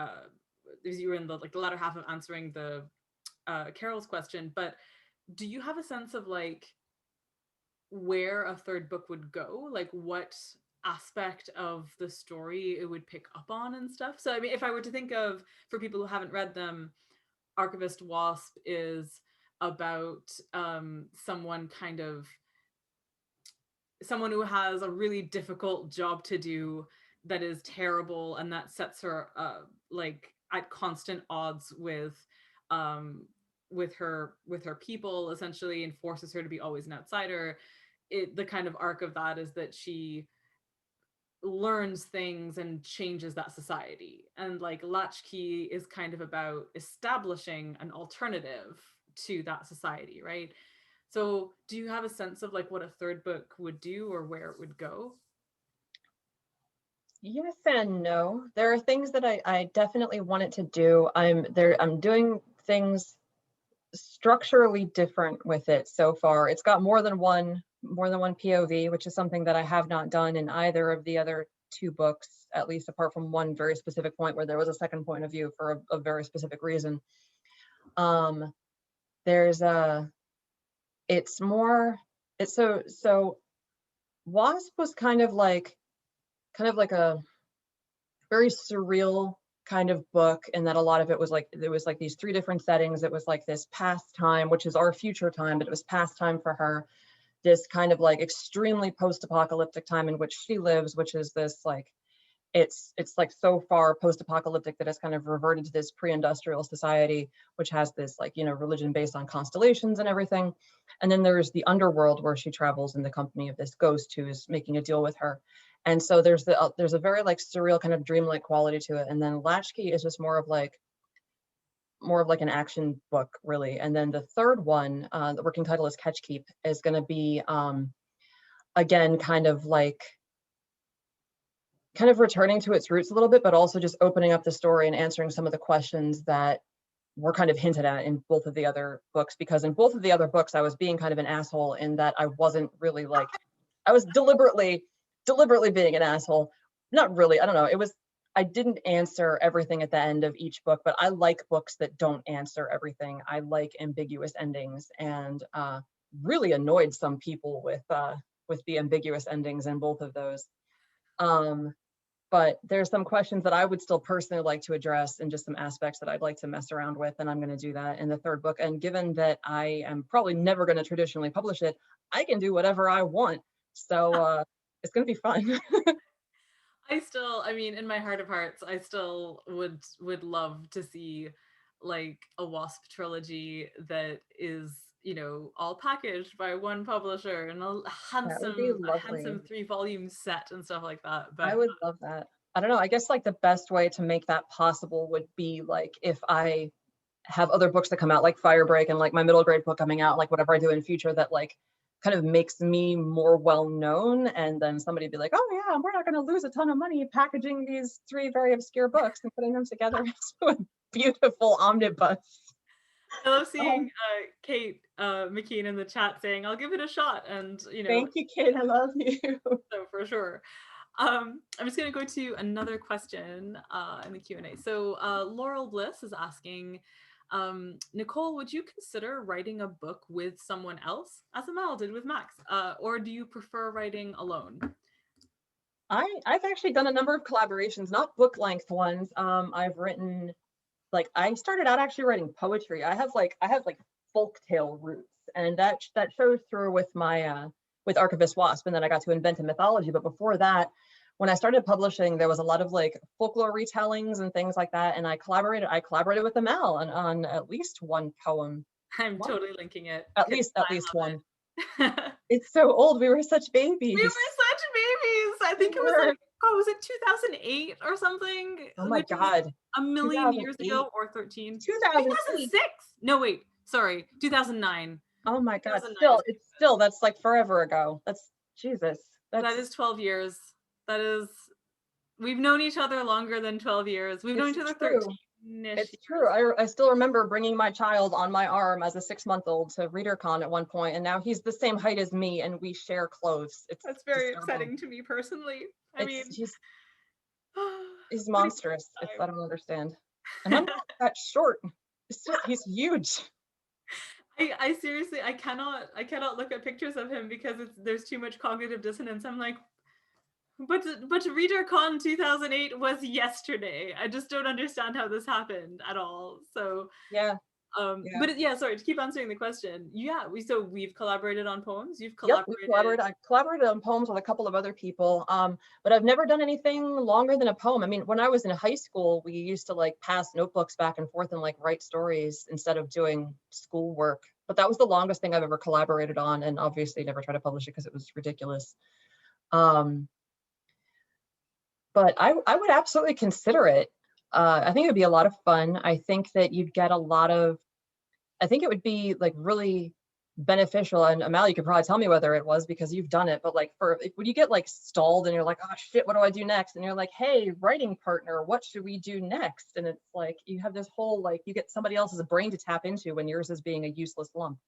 C: as you were in the like the latter half of answering the Carol's question. But do you have a sense of like where a third book would go, like what aspect of the story it would pick up on and stuff? So I mean, if I were to think of, for people who haven't read them, Archivist Wasp is about someone who has a really difficult job to do that is terrible, and that sets her like at constant odds um with her people, essentially, and forces her to be always an outsider. The kind of arc of that is that she learns things and changes that society, and like Latchkey is kind of about establishing an alternative to that society, right? So do you have a sense of like what a third book would do or where it would go?
B: Yes and no. There are things that I definitely wanted to do. I'm doing things structurally different with it so far. It's got more than one POV, which is something that I have not done in either of the other two books, at least apart from one very specific point where there was a second point of view for a very specific reason. Um, there's a, it's more, it's so Wasp was kind of like a very surreal kind of book, and that a lot of it was like there was like these three different settings. It was like this past time, which is our future time, but it was past time for her. This kind of like extremely post-apocalyptic time in which she lives, which is this like it's like so far post-apocalyptic that it's kind of reverted to this pre-industrial society, which has this like religion based on constellations and everything. And then there's the underworld where she travels in the company of this ghost who is making a deal with her. And so there's a very like surreal kind of dreamlike quality to it. And then Latchkey is just more of like an action book, really. And then the third one, the working title is Catch Keep, is going to be again kind of returning to its roots a little bit, but also just opening up the story and answering some of the questions that were kind of hinted at in both of the other books. Because in both of the other books, I was being kind of an asshole in that I wasn't really like, I was deliberately being an asshole. Not really, I don't know. I didn't answer everything at the end of each book, but I like books that don't answer everything. I like ambiguous endings, and really annoyed some people with the ambiguous endings in both of those. Um, but there's some questions that I would still personally like to address, and just some aspects that I'd like to mess around with, and I'm going to do that in the third book. And given that I am probably never going to traditionally publish it, I can do whatever I want. So it's going to be fun.
C: I mean, in my heart of hearts, I still would love to see like a Wasp trilogy that is, all packaged by one publisher and a
B: That would be
C: handsome
B: lovely.
C: 3 volume set and stuff like that.
B: I
C: But
B: would love that. I don't know. I guess like the best way to make that possible would be like if I have other books that come out like Firebreak and like my middle grade book coming out, like whatever I do in future that like kind of makes me more well known, and then somebody be like, oh yeah, we're not going to lose a ton of money packaging these three very obscure books and putting them together into a beautiful omnibus.
C: I love seeing
B: Um,
C: Kate McKean in the chat saying, "I'll give it a shot," and
B: Thank you, Kate. I love you.
C: so for sure. I'm just going to go to another question in the Q&A. So Laurel Bliss is asking, Nicole, would you consider writing a book with someone else, as Amal did with Max, or do you prefer writing alone?
B: I've actually done a number of collaborations, not book length ones. I've written, like, I started out actually writing poetry. I have like folk tale roots, and that shows through with my with Archivist Wasp, and then I got to invent a mythology. But before that, when I started publishing, there was a lot of like folklore retellings and things like that, and I collaborated with Amal on at least one poem.
C: I'm
B: One?
C: totally linking it
B: At
C: because
B: least
C: I
B: at least one.
C: love it.
B: It's so old. We were such
C: We
B: babies.
C: were such babies. I
B: We
C: think it was like,
B: were.
C: oh, was it 2008 or something?
B: Oh my
C: Which is
B: God.
C: a million years
B: 2008.
C: ago, or 13.
B: 2008.
C: 2006. No, wait. Sorry. 2009.
B: Oh my God.
C: 2009
B: Still,
C: is
B: it's still, that's like forever ago. That's Jesus.
C: that
B: That's,
C: is 12 years. That is, we've known each other longer than 12 years. We've known
B: it's
C: each other
B: true.
C: 13-ish
B: It's true.
C: years.
B: I still remember bringing my child on my arm as a 6-month-old to ReaderCon at one point, and now he's the same height as me, and we share clothes. It's
C: That's very
B: disturbing.
C: upsetting to me personally. I
B: It's
C: mean,
B: he's
C: what a
B: monstrous. I
C: time.
B: don't understand. And I'm not that short. It's just he's huge.
C: I seriously I cannot look at pictures of him because there's too much cognitive dissonance. I'm like, but ReaderCon 2008 was yesterday. I just don't understand how this happened at all. So
B: Yeah. Yeah.
C: but yeah, sorry, to keep answering the question. Yeah, we've collaborated on poems. You've
B: Yep, we
C: collaborated.
B: collaborated. I collaborated on poems with a couple of other people, but I've never done anything longer than a poem. I mean, when I was in high school, we used to like pass notebooks back and forth and like write stories instead of doing schoolwork. But that was the longest thing I've ever collaborated on, and obviously never tried to publish it because it was ridiculous. Um, but I would absolutely consider it. I think it would be a lot of fun. I think that you'd get a lot of. I think it would be like really beneficial. And Amal, you could probably tell me whether it was because you've done it, but like when you get like stalled and you're like, oh shit, what do I do next? And you're like, hey, writing partner, what should we do next? And it's like you have this whole like you get somebody else's brain to tap into when yours is being a useless lump.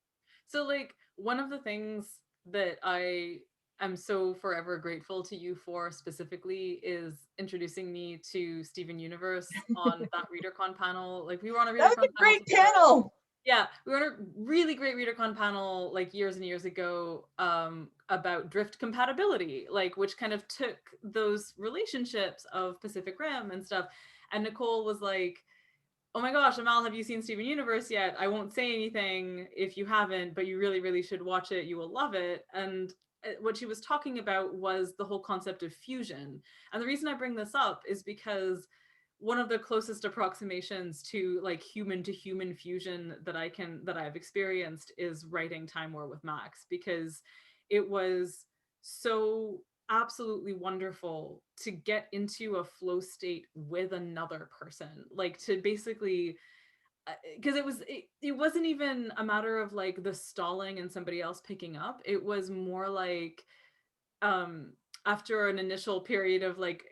C: So like one of the things that I am so forever grateful to you for specifically is introducing me to Steven Universe on that ReaderCon panel. Like we were on a
B: That was
C: ReaderCon
B: a
C: panel
B: great
C: together.
B: panel.
C: Yeah, we were on a really great ReaderCon panel like years and years ago about drift compatibility, like which kind of took those relationships of Pacific Rim and stuff. And Nicole was like, oh my gosh, Amal, have you seen Steven Universe yet? I won't say anything if you haven't, but you really, really should watch it. You will love it. And what she was talking about was the whole concept of fusion. And the reason I bring this up is because one of the closest approximations to like human to human fusion that I've experienced is writing Time War with Max, because it was so absolutely wonderful to get into a flow state with another person, like to basically because it wasn't even a matter of like the stalling and somebody else picking up. It was more like um after an initial period of like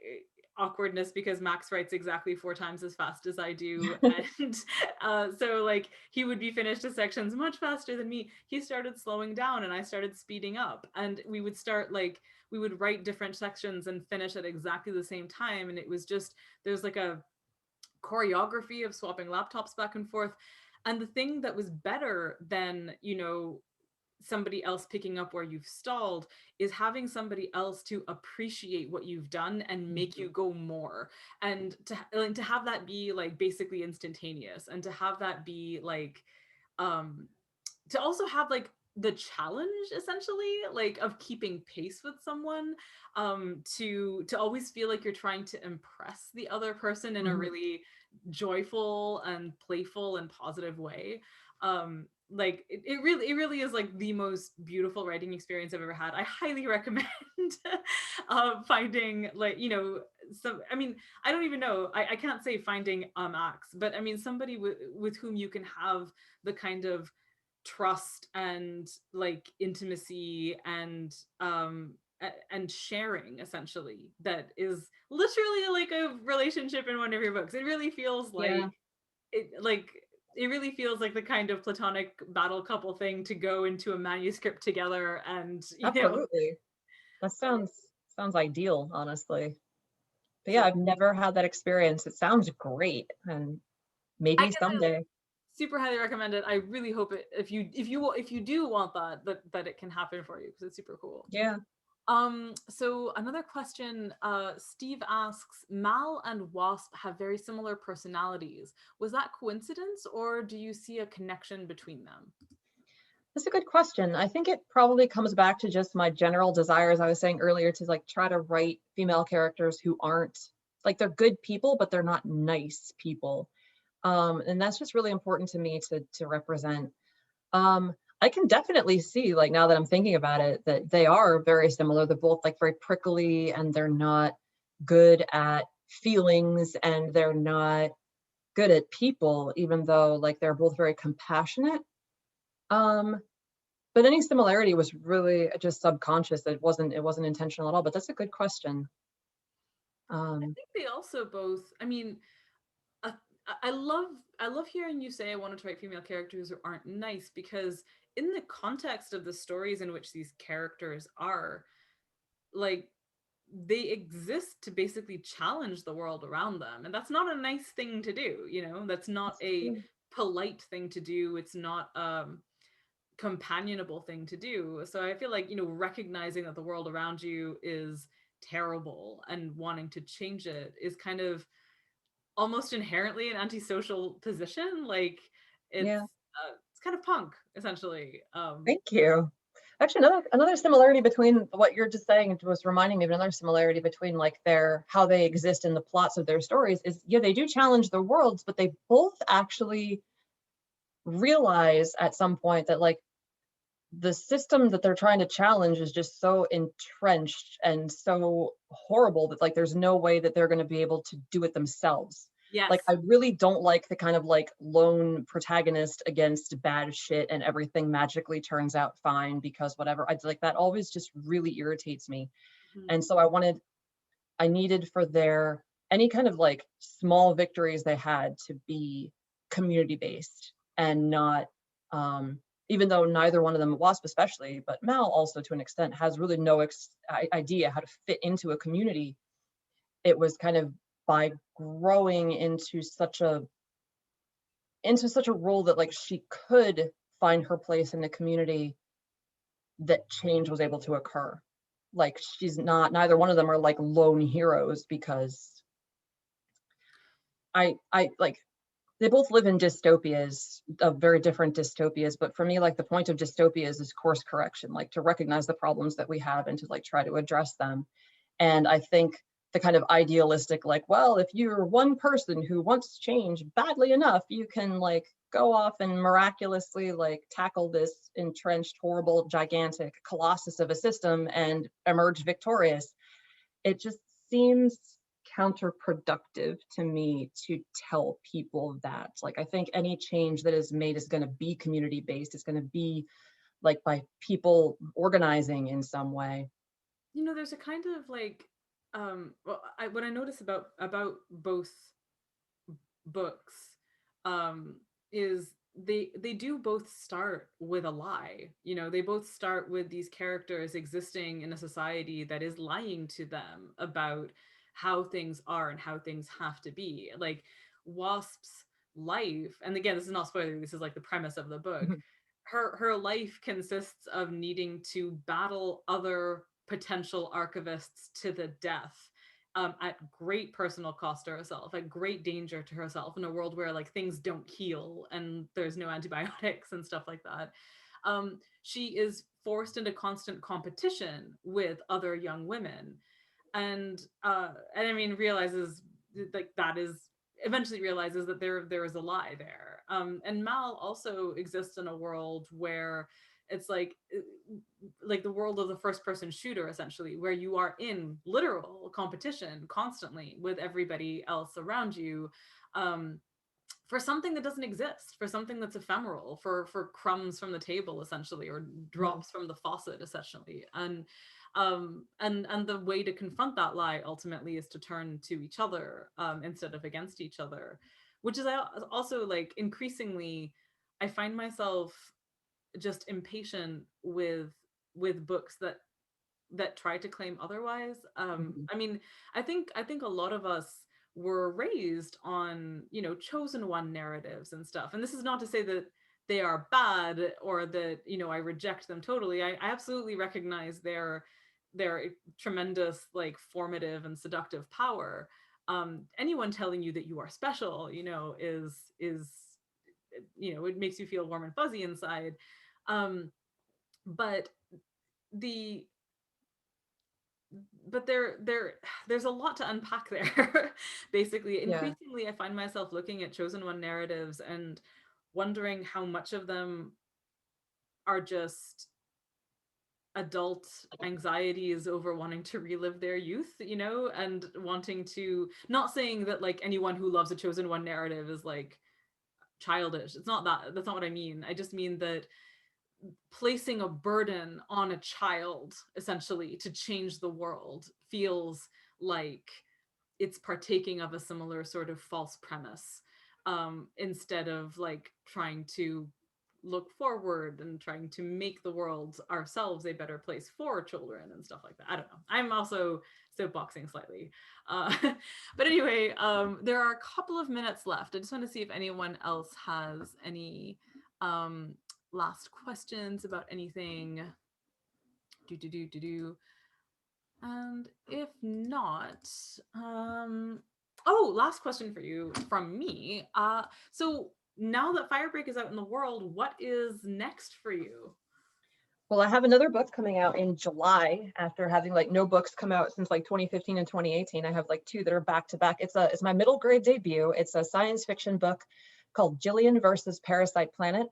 C: awkwardness, because Max writes exactly 4 times as fast as I do, and so like he would be finished to sections much faster than me. He started slowing down and I started speeding up, and we would write different sections and finish at exactly the same time, and it was just there's like a choreography of swapping laptops back and forth. And the thing that was better than, somebody else picking up where you've stalled is having somebody else to appreciate what you've done and make you go more, and to have that be like basically instantaneous, and to have that be like um to also have like the challenge essentially like of keeping pace with someone, to always feel like you're trying to impress the other person in a
B: Mhm.
C: really joyful and playful and positive way. Like it really is like the most beautiful writing experience I've ever had. I highly recommend finding like some, I mean, I don't even know, I can't say finding Max, but I mean somebody with whom you can have the kind of trust and like intimacy and sharing essentially that is literally like a relationship in one of your books. It really feels
B: Yeah,
C: like it really feels like the kind of platonic battle couple thing to go into a manuscript together, and
B: absolutely. That sounds ideal, honestly. But yeah,
C: so
B: I've never had that experience. It sounds great, and
C: I
B: maybe
C: can
B: someday.
C: super highly recommend it. I really hope it, if you do want that it can happen for you, because it's super cool.
B: Yeah.
C: So another question, Steve asks, Mal and Wasp have very similar personalities. Was that coincidence, or do you see a connection between them?
B: That's a good question. I think it probably comes back to just my general desire, as I was saying earlier, to like try to write female characters who aren't like they're good people, but they're not nice people. And that's just really important to me to represent. I can definitely see, like now that I'm thinking about it, that they are very similar. They're both like very prickly, and they're not good at feelings, and they're not good at people, even though like they're both very compassionate. Um, but any similarity was really just subconscious. It wasn't intentional at all. But that's a good question.
C: I
B: Um,
C: think they also both, I mean, uh, I love hearing you say I wanted to write female characters who aren't nice, because in the context of the stories in which these characters are, like, they exist to basically challenge the world around them, and that's not a nice thing to do. That's not
B: that's
C: a
B: true.
C: polite thing to do. It's not companionable thing to do. So I feel like, recognizing that the world around you is terrible and wanting to change it is kind of almost inherently an antisocial position. Like it's
B: Yeah.
C: it's kind of punk essentially.
B: Thank you. Actually, another similarity between what you're just saying was reminding me of another similarity between like their how they exist in the plots of their stories is yeah, they do challenge their worlds, but they both actually realize at some point that like the system that they're trying to challenge is just so entrenched and so horrible that like there's no way that they're going to be able to do it themselves.
C: Yes.
B: Like, I really don't like the kind of like lone protagonist against bad shit and everything magically turns out fine because whatever. I like that always just really irritates me.
C: Mhm.
B: And so I needed for their any kind of like small victories they had to be community based and not um even though neither one of them, Wasp especially, but Mal also to an extent, has really no idea how to fit into a community. It was kind of by growing into such a role that like she could find her place in the community that change was able to occur. Like she's not, neither one of them are like lone heroes because I like they both live in dystopias of very different dystopias, but for me, like the point of dystopias is course correction, like to recognize the problems that we have and to like try to address them. And I think the kind of idealistic, like, well, if you're one person who wants change badly enough, you can like go off and miraculously like tackle this entrenched, horrible, gigantic colossus of a system and emerge victorious. It just seems counterproductive to me to tell people that. Like, I think any change that is made is going to be community based. It's going to be like by people organizing in some way.
C: There's a kind of like, well, what I notice about both books, um, is they do both start with a lie. They both start with these characters existing in a society that is lying to them about how things are and how things have to be. Like Wasp's life, and again, this is not spoiler, this is like the premise of the book. Her life consists of needing to battle other potential archivists to the death, at great personal cost to herself, at great danger to herself, in a world where like things don't heal and there's no antibiotics and stuff like that. She is forced into constant competition with other young women, and I mean realizes like that is eventually realizes that there is a lie there. And Mal also exists in a world where it's like the world of the first person shooter, essentially, where you are in literal competition constantly with everybody else around you, um, for something that doesn't exist, for something that's ephemeral, for crumbs from the table, essentially, or drops from the faucet, essentially. And the way to confront that lie ultimately is to turn to each other, instead of against each other, which is also like increasingly I find myself just impatient with books that try to claim otherwise. I mean, I think a lot of us were raised on, chosen one narratives and stuff. And this is not to say that they are bad or that, I reject them totally. I absolutely recognize their tremendous, like, formative and seductive power. Anyone telling you that you are special, is it makes you feel warm and fuzzy inside. Um, but the but there's a lot to unpack there. Basically,
B: Yeah.
C: increasingly I find myself looking at chosen one narratives and wondering how much of them are just adult anxieties over wanting to relive their youth, and wanting to, not saying that like anyone who loves a chosen one narrative is like childish. It's not that. That's not what I mean. I just mean that placing a burden on a child essentially to change the world feels like it's partaking of a similar sort of false premise, instead of like trying to look forward and trying to make the world ourselves a better place for children and stuff like that. I don't know, I'm also soapboxing slightly. uh, but anyway, there are a couple of minutes left. I just want to see if anyone else has any um, last questions about anything. Do. And if not, oh, last question for you from me. So now that Firebreak is out in the world, what is next for you?
B: Well, I have another book coming out in July after having like no books come out since like 2015 and 2018. I have like two that are back to back. It's my middle grade debut. It's a science fiction book called Jillian versus Parasite Planet.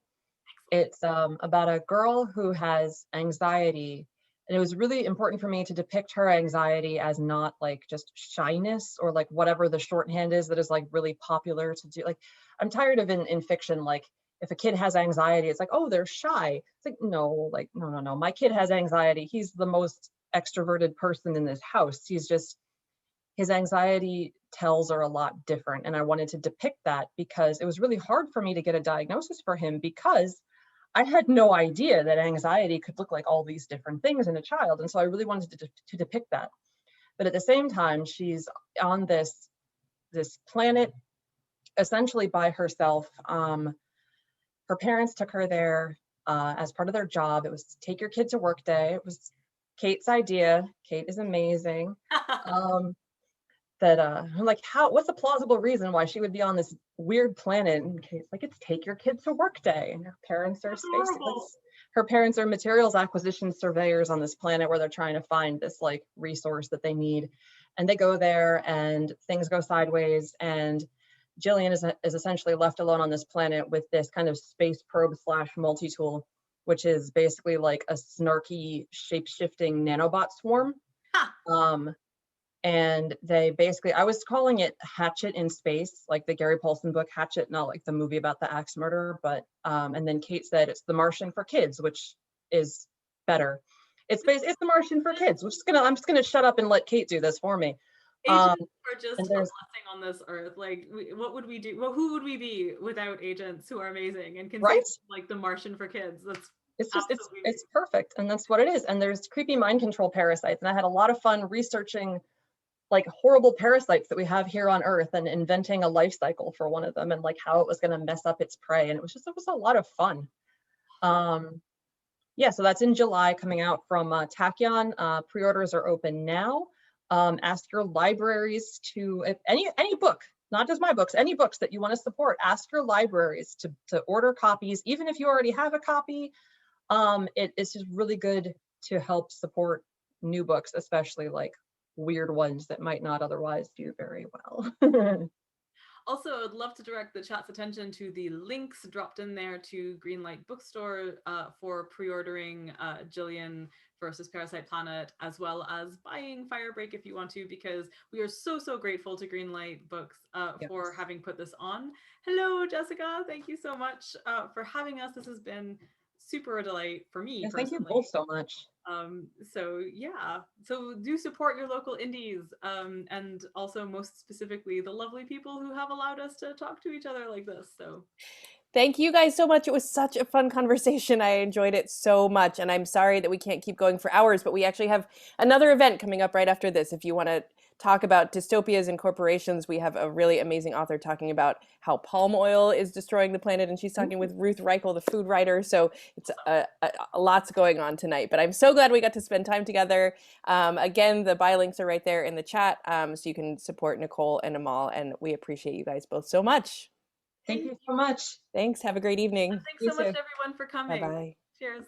B: It's about a girl who has anxiety And it was really important for me to depict her anxiety as not like just shyness or like whatever the shorthand is that is like really popular to do. Like, I'm tired of in fiction, like if a kid has anxiety, it's like, oh, they're shy. It's like, no, like, no, no, no. My kid has anxiety. He's the most extroverted person in this house. He's just, his anxiety tells are a lot different. And I wanted to depict that because it was really hard for me to get a diagnosis for him because I had no idea that anxiety could look like all these different things in a child. And so I really wanted to depict that. But at the same time, she's on this planet essentially by herself. Her parents took her there as part of their job. It was take your kid to work day. It was Kate's idea. Kate is amazing. That I'm like, what's a plausible reason why she would be on this weird planet? And Kate's like, it's take your kids to work day. And her parents are her parents are materials acquisition surveyors on this planet where they're trying to find this like resource that they need. And they go there and things go sideways. And Jillian is essentially left alone on this planet with this kind of space probe slash multi-tool, which is basically like a snarky shape-shifting nanobot swarm. And they basically, I was calling it Hatchet in Space, like the Gary Paulson book Hatchet, not like the movie about the axe murderer, but, and then Kate said it's The Martian for kids, which is better. It's The Martian for kids. I'm just gonna shut up and let Kate do this for me.
C: Agents are just a blessing on this earth. Like, what would we do? Well, who would we be without agents who are amazing and can say like The Martian for kids? That's
B: it's perfect, and that's what it is. And there's creepy mind control parasites, and I had a lot of fun researching like horrible parasites that we have here on Earth and inventing a life cycle for one of them and like how it was going to mess up its prey. And it was a lot of fun. Yeah, so that's in July, coming out from Tachyon. Pre-orders are open now. Ask your libraries to, if any book, not just my books, any books that you want to support, ask your libraries to order copies, even if you already have a copy. It's just really good to help support new books, especially like weird ones that might not otherwise do very well.
C: Also, I'd love to direct the chat's attention to the links dropped in there to Greenlight Bookstore for pre-ordering Jillian versus Parasite Planet, as well as buying Firebreak if you want to, because we are so grateful to Greenlight Books for having put this on. Hello, Jessica. Thank you so much for having us. This has been super a delight for me personally.
B: Thank you both so much.
C: So yeah, so do support your local indies, and also most specifically the lovely people who have allowed us to talk to each other like this. So
A: thank you guys so much. It was such a fun conversation. I enjoyed it so much, and I'm sorry that we can't keep going for hours, but we actually have another event coming up right after this. If you want to talk about dystopias and corporations, we have a really amazing author talking about how palm oil is destroying the planet, and she's talking with Ruth Reichel, the food writer. So it's lots going on tonight, but I'm so glad we got to spend time together. Again, the buy links are right there in the chat, so you can support Nicole and Amal, and we appreciate you guys both so much.
B: Thank you so much.
A: Thanks. Have a great evening.
C: Thanks so much, everyone, for coming.
A: Bye-bye.
C: Cheers.